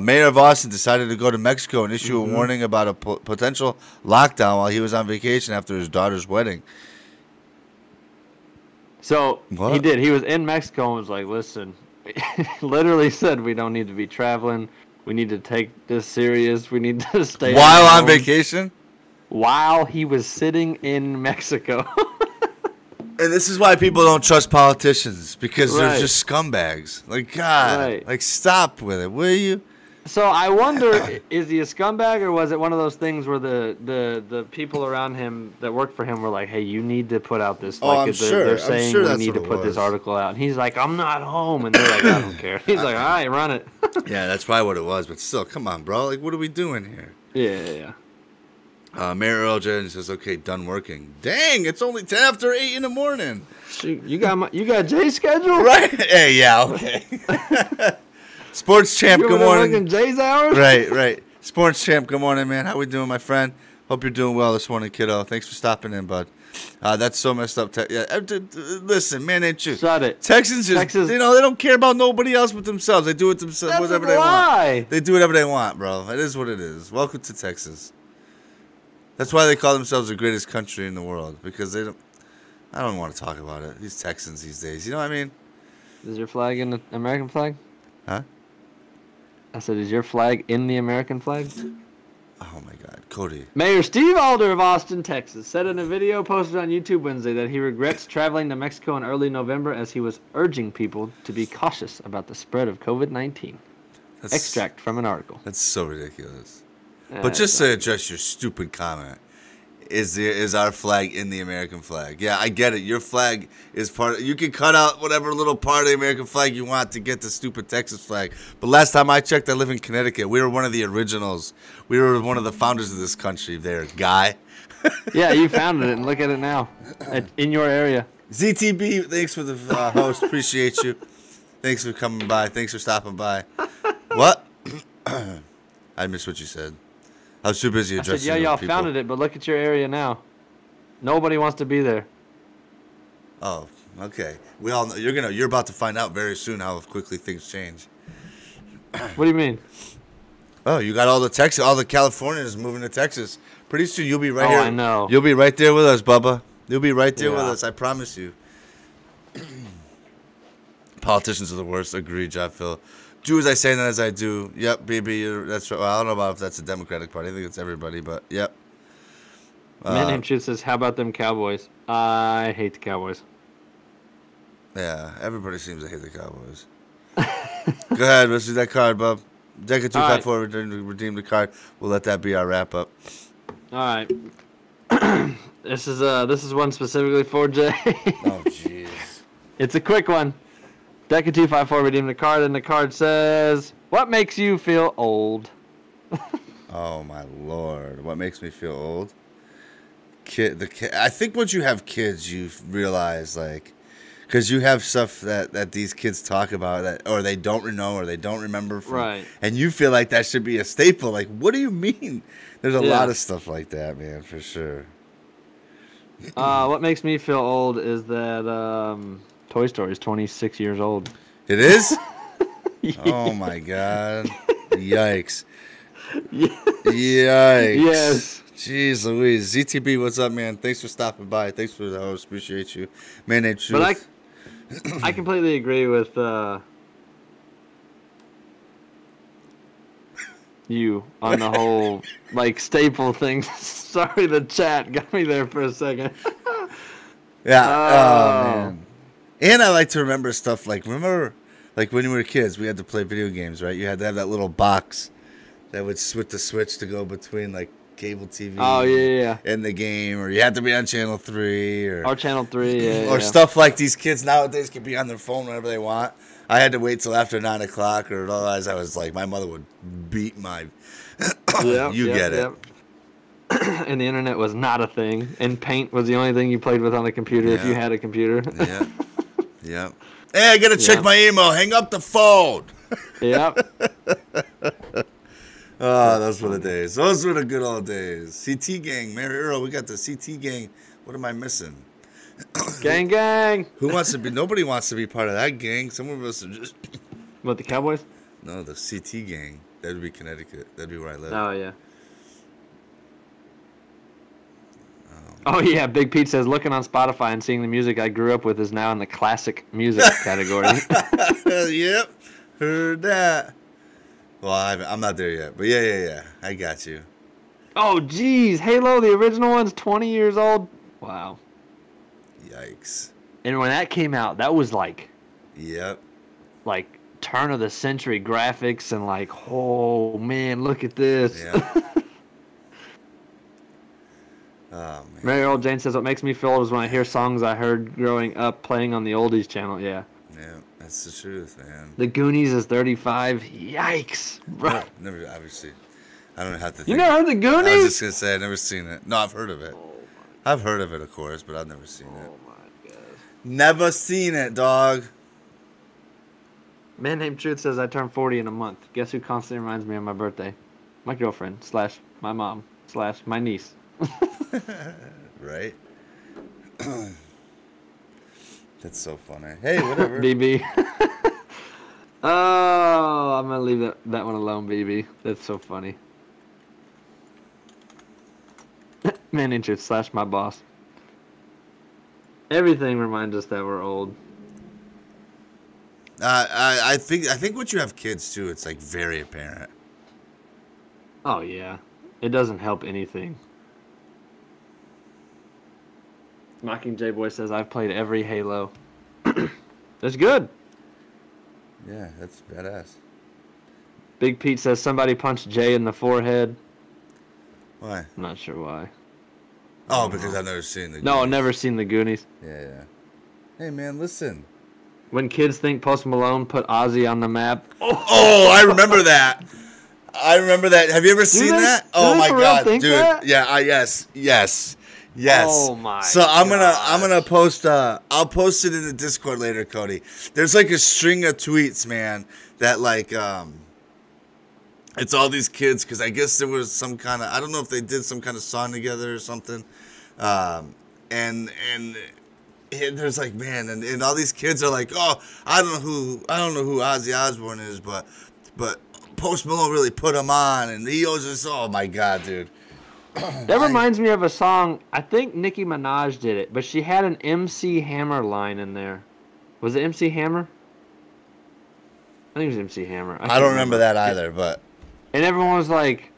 Mayor of Austin decided to go to Mexico and issue a warning about a potential lockdown while he was on vacation after his daughter's wedding. So he did. He was in Mexico and was like, listen, literally said we don't need to be traveling. We need to take this serious. We need to stay while on vacation? While he was sitting in Mexico. And this is why people don't trust politicians, because they're just scumbags. Like, God, like, stop with it, will you? So I wonder, is he a scumbag, or was it one of those things where the people around him that worked for him were like, hey, you need to put out this, like, they're saying we need to put this article out. And he's like, I'm not home. And they're like, I don't care. He's like, all right, run it. Yeah, that's probably what it was. But still, come on, bro. Like, what are we doing here? Yeah. Mayor Earl Jen says, okay, done working. Dang, it's only 10 after 8 in the morning. You got Jay's schedule? Right. Hey, yeah, okay. Sports Champ, good morning. Working Jay's hours? Right. Sports Champ, good morning, man. How we doing, my friend? Hope you're doing well this morning, kiddo. Thanks for stopping in, bud. That's so messed up. Listen, man, ain't you? Shut it. Texans just, they don't care about nobody else but themselves. They do it themselves, whatever they want. They do whatever they want, bro. It is what it is. Welcome to Texas. That's why they call themselves the greatest country in the world, because they don't. I don't want to talk about it. These Texans these days. You know what I mean? Is your flag in the American flag? Huh? I said, is your flag in the American flag? Oh my God, Kody. Mayor Steve Alder of Austin, Texas, said in a video posted on YouTube Wednesday that he regrets traveling to Mexico in early November as he was urging people to be cautious about the spread of COVID-19. Extract from an article. That's so ridiculous. But just to address your stupid comment, is our flag in the American flag? Yeah, I get it. Your flag is part of, you can cut out whatever little part of the American flag you want to get the stupid Texas flag. But last time I checked, I live in Connecticut. We were one of the originals. We were one of the founders of this country there, guy. Yeah, you founded it, and look at it now. In your area. ZTB, thanks for the host. Appreciate you. Thanks for coming by. Thanks for stopping by. What? I missed what you said. I was too busy addressing I said, yeah, y'all people. founded it, but look at your area now. Nobody wants to be there. Oh, okay. We all know, you're about to find out very soon how quickly things change. What do you mean? Oh, you got all the Californians moving to Texas. Pretty soon you'll be right here. Oh, I know. You'll be right there with us, Bubba. You'll be right there with us. I promise you. Politicians are the worst. Agreed, John Phil. Do as I say, not as I do. Yep, BB, that's right. Well, I don't know about if that's the Democratic Party. I think it's everybody, but yep. Man named Truth says, how about them Cowboys? I hate the Cowboys. Yeah, everybody seems to hate the Cowboys. Go ahead, let's do that card, bub. Jayko 254 redeem the card. We'll let that be our wrap up. All right. This is one specifically for Jay. Oh, jeez. It's a quick one. Jayko 254 redeem the card, and the card says, "What makes you feel old?" Oh my Lord! What makes me feel old? I think once you have kids, you realize because you have stuff that these kids talk about or they don't know or they don't remember from, right? And you feel like that should be a staple. Like, what do you mean? There's a lot of stuff like that, man, for sure. What makes me feel old is that Toy Story is 26 years old. It is? Yeah. Oh my God! Yikes! Yikes! Yes. Jeez Louise. ZTB, what's up, man? Thanks for stopping by. Thanks for the host. Appreciate you. Man named Truth. But I completely agree with you on the whole staple thing. Sorry, the chat got me there for a second. Yeah. Oh man. And I like to remember stuff remember when we were kids, we had to play video games, right? You had to have that little box that would switch the switch to go between cable TV. Oh yeah. In the game, or you had to be on channel 3 or channel 3, or stuff like these kids nowadays can be on their phone whenever they want. I had to wait till after 9 o'clock, or otherwise I was my mother would beat my. You get it. And the internet was not a thing, and Paint was the only thing you played with on a computer if you had a computer. Yeah. Yeah. Hey, I gotta check my email. Hang up the phone. Yep. Oh, those were the days. Those were the good old days. CT gang, Mary Earl, we got the CT gang. What am I missing? Gang. Who wants to be? Nobody wants to be part of that gang. Some of us are just. What, the Cowboys? No, the CT gang. That'd be Connecticut. That'd be where I live. Oh yeah. Oh yeah, Big Pete says, looking on Spotify and seeing the music I grew up with is now in the classic music category. Yep, heard that. Well, I'm not there yet, but yeah, I got you. Oh, geez, Halo, the original one's 20 years old. Wow. Yikes. And when that came out, that was Yep. turn of the century graphics and oh man, look at this. Yeah. Oh, man. Mary Earl Jane says, what makes me feel old is when I hear songs I heard growing up playing on the oldies channel. Yeah. Yeah, that's the truth, man. The Goonies is 35. Yikes, bro. Never, obviously. I don't have to think. You never heard the Goonies? I was just going to say, I've never seen it. No, I've heard of it. I've heard of it, of course, but I've never seen it. Oh, my God. Never seen it, dog. Man named Truth says, I turned 40 in a month. Guess who constantly reminds me of my birthday? My girlfriend / my mom / my niece. Right? That's so funny. Hey, whatever. BB. Oh, I'm going to leave that one alone, BB. That's so funny. Man named Truth / my boss. Everything reminds us that we're old. I think once you have kids too, it's like very apparent. Oh yeah, it doesn't help anything. Mockingjay Boy says I've played every Halo. That's good. Yeah, that's badass. Big Pete says somebody punched Jay in the forehead. Why? I'm not sure why. Oh, because I've never seen the Goonies. No, I've never seen the Goonies. Yeah. Hey man, listen. When kids think Post Malone put Ozzy on the map. Oh, I remember that. Have you ever seen that? Oh my god, dude. That? Yeah, yes. Oh my. So I'm gonna post I'll post it in the Discord later, Kody. There's like a string of tweets, man, that like it's all these kids because I guess there was some kind of, I don't know if they did some kind of song together or something. And there's like, man, and all these kids are like, oh, I don't know who Ozzy Osbourne is, but Post Malone really put him on, and he owes us. Oh my god, dude. That reminds me of a song. I think Nicki Minaj did it, but she had an MC Hammer line in there. Was it MC Hammer? I think it was MC Hammer. I don't remember that either, but. And everyone was like,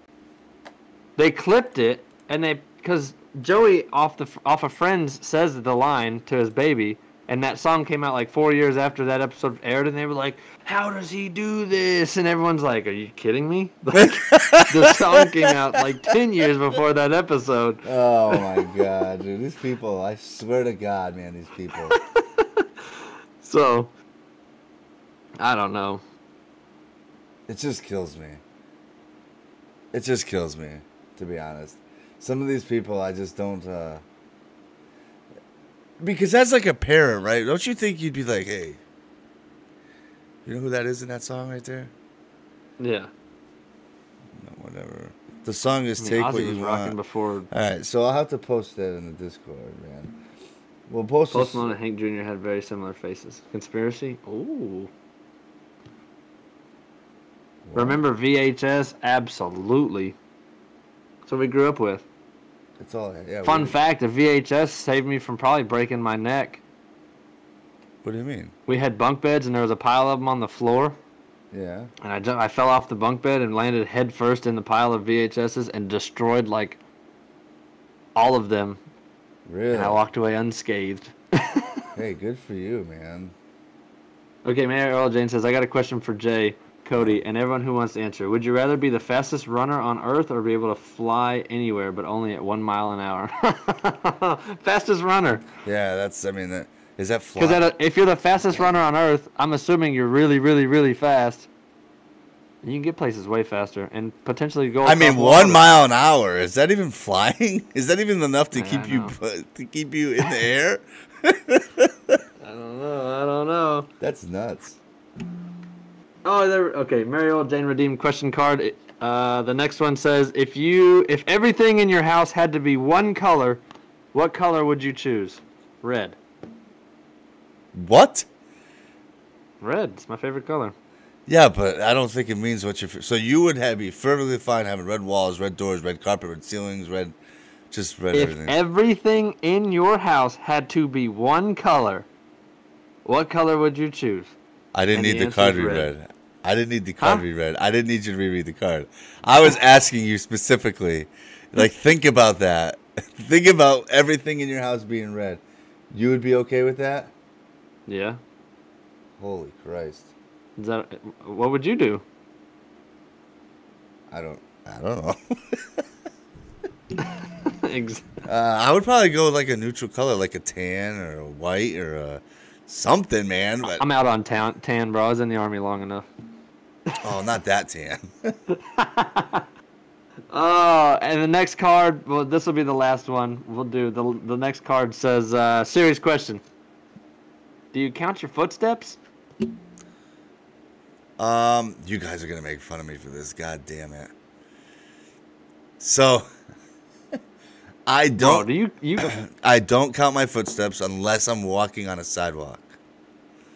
they clipped it, and because Joey off of Friends says the line to his baby, and that song came out like 4 years after that episode aired, and they were like, how does he do this? And everyone's like, are you kidding me? Like, the song came out like 10 years before that episode. Oh my god, dude. These people, I swear to God, man, these people. So, I don't know. It just kills me. It just kills me, to be honest. Some of these people, I just don't, because that's like a parent, right? Don't you think you'd be like, hey, you know who that is in that song right there? Yeah. No, whatever. The song is Take Ozzy What You was Want. rocking before. All right, so I'll have to post that in the Discord, man. We'll post Post Malone and Hank Jr. had very similar faces. Conspiracy? Ooh. What? Remember VHS? Absolutely. That's what we grew up with. It's all, yeah. Fun fact, a VHS saved me from probably breaking my neck. What do you mean? We had bunk beds, and there was a pile of them on the floor. Yeah. And I fell off the bunk bed and landed head first in the pile of VHSs and destroyed, like, all of them. Really? And I walked away unscathed. Hey, good for you, man. Okay, Mary Earl Jane says, I got a question for Jay, Kody, and everyone who wants to answer. Would you rather be the fastest runner on Earth or be able to fly anywhere but only at 1 mile an hour? Fastest runner. Yeah, that's, I mean, is that flying? Because if you're the fastest runner on Earth, I'm assuming you're really, really, really fast. And you can get places way faster and potentially go. I mean, 1 mile an hour. Is that even flying? Is that even enough to keep you in the air? I don't know. That's nuts. Oh, okay. Mary Old Jane redeemed question card. The next one says, if everything in your house had to be one color, what color would you choose? Red. What? Red. It's my favorite color. Yeah, but I don't think it means what you're... So you would be perfectly fine having red walls, red doors, red carpet, red ceilings, just red everything. If everything in your house had to be one color, what color would you choose? I didn't need the card reread. I didn't need the card reread. I didn't need you to reread the card. I was asking you specifically, like, think about that. Think about everything in your house being red. You would be okay with that? Yeah. Holy Christ. What would you do? I don't know. Exactly. I would probably go with like a neutral color, like a tan or a white or a something, man. But I'm out on tan, bro. I was in the Army long enough. Oh, not that tan. Oh, and the next card, well, this will be the last one we'll do. The next card says, serious question. Do you count your footsteps? You guys are going to make fun of me for this. God damn it. So, I don't... Bro, do you... I don't count my footsteps unless I'm walking on a sidewalk.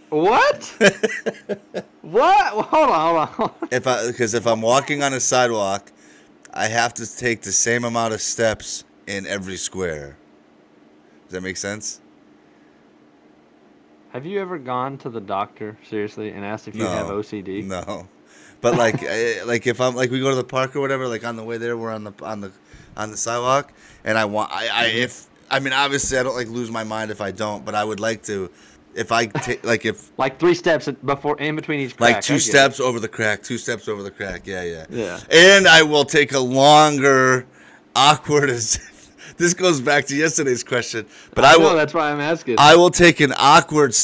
What? What? Hold on. Because if I'm walking on a sidewalk, I have to take the same amount of steps in every square. Does that make sense? Have you ever gone to the doctor seriously and asked if you have OCD? No. But like if I'm like we go to the park or whatever, like on the way there we're on the sidewalk, and obviously I don't like lose my mind if I don't, but I would like to if I take like 3 steps before in between each crack. Like 2 steps over the crack, 2 steps over the crack. Yeah. Yeah. And I will take a longer awkward this goes back to yesterday's question, but I will. That's why I'm asking. I will take an awkwardly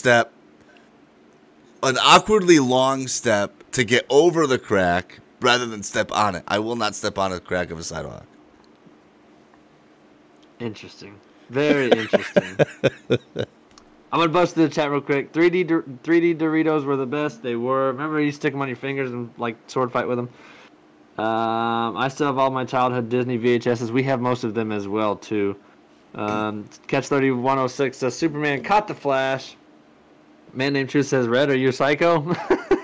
long step to get over the crack rather than step on it. I will not step on a crack of a sidewalk. Interesting. Very interesting. I'm going to bust through the chat real quick. 3D Doritos were the best. They were. Remember you stick them on your fingers and like sword fight with them? I still have all my childhood Disney VHSs. We have most of them as well, too. Catch 3106 says, Superman caught the Flash. Man named Truth says, Red, are you a psycho?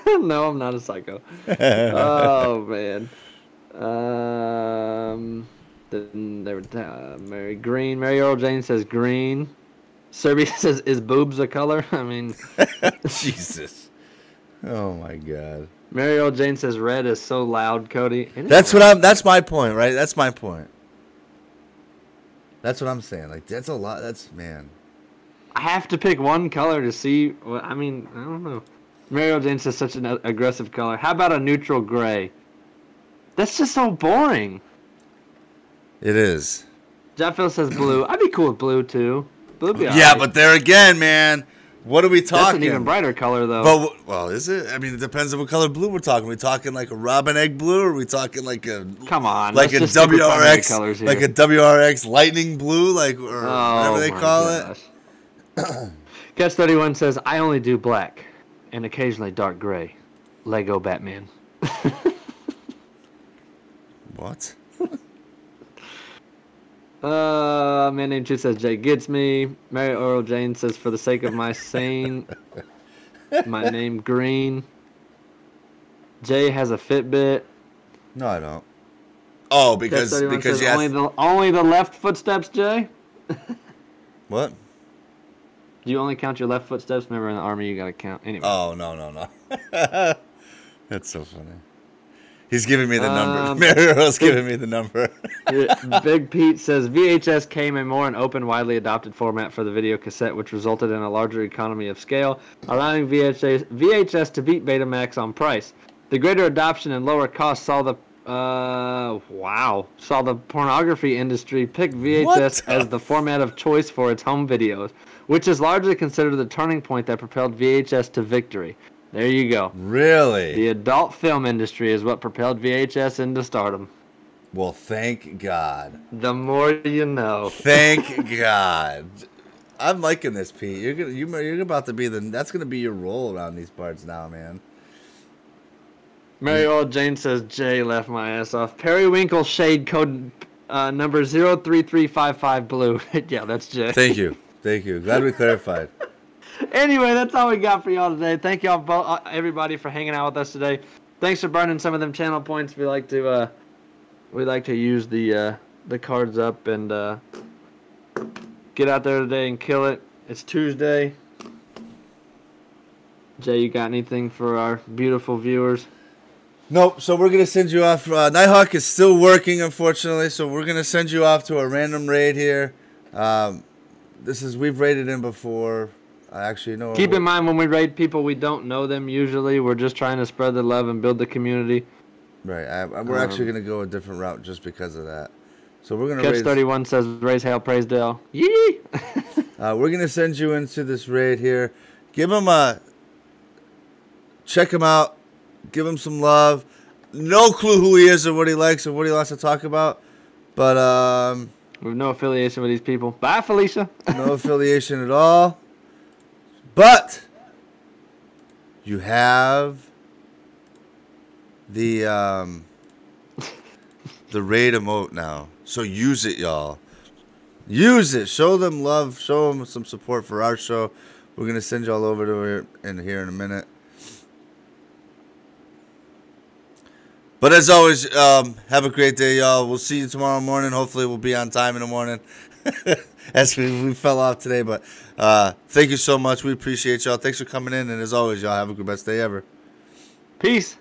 No, I'm not a psycho. Oh, man. Then there were Mary Green. Mary Earl Jane says green. Serby says, is boobs a color? I mean. Jesus. Oh, my God. Mary Earl Jane says red is so loud, Kody. That's my point, right? That's my point. That's what I'm saying. Like, that's a lot. Man. I have to pick one color to see. I mean, I don't know. Mary Earl Jane says such an aggressive color. How about a neutral gray? That's just so boring. It is. Jeff Phil says blue. I'd be cool with blue, too. Blue be all yeah, right. but there again, man. What are we talking? That's an even brighter color, though. Well, is it? I mean, it depends on what color blue we're talking. Are we talking like a robin egg blue, or are we talking like a like a WRX, like a WRX lightning blue, like or whatever they call it? Catch 31 says, I only do black and occasionally dark gray. Lego Batman. What? Man named Chu says Jay gets me. Mary Earl Jane says for the sake of my sane, my name green. Jay has a Fitbit. No, I don't. Oh, because yes. Only the left footsteps, Jay. What? Do you only count your left footsteps? Remember in the army you gotta count anyway. Oh no. That's so funny. He's giving me the number. Mary Earl's giving me the number. Big Pete says VHS came in more an open, widely adopted format for the video cassette, which resulted in a larger economy of scale, allowing VHS to beat Betamax on price. The greater adoption and lower cost saw the pornography industry pick VHS as the format of choice for its home videos, which is largely considered the turning point that propelled VHS to victory. There you go. Really? The adult film industry is what propelled VHS into stardom. Well, thank God. The more you know. Thank God. I'm liking this, Pete. You're about to be that's gonna be your role around these parts now, man. Mary Earl Jane says Jay left my ass off. Periwinkle shade code number 03355 blue. Yeah, that's Jay. Thank you. Glad we clarified. Anyway, that's all we got for y'all today. Thank y'all, everybody, for hanging out with us today. Thanks for burning some of them channel points. We like to use the cards up and get out there today and kill it. It's Tuesday. Jay, you got anything for our beautiful viewers? Nope. So we're gonna send you off. Nighthawk is still working, unfortunately. So we're gonna send you off to a random raid here. We've raided him before. Keep in mind when we raid people, we don't know them usually. We're just trying to spread the love and build the community. Right. We're actually going to go a different route just because of that. So we're going to Catch 31 says, raise hail, praise Dale. Yee! We're going to send you into this raid here. Give him check him out. Give him some love. No clue who he is or what he likes or what he wants to talk about. But, we have no affiliation with these people. Bye, Felicia. No affiliation at all. But you have the raid emote now. So use it, y'all. Use it. Show them love. Show them some support for our show. We're going to send y'all over to here in a minute. But as always, have a great day, y'all. We'll see you tomorrow morning. Hopefully we'll be on time in the morning. As we fell off today, but thank you so much. We appreciate y'all. Thanks for coming in, and as always, y'all have a good best day ever. Peace.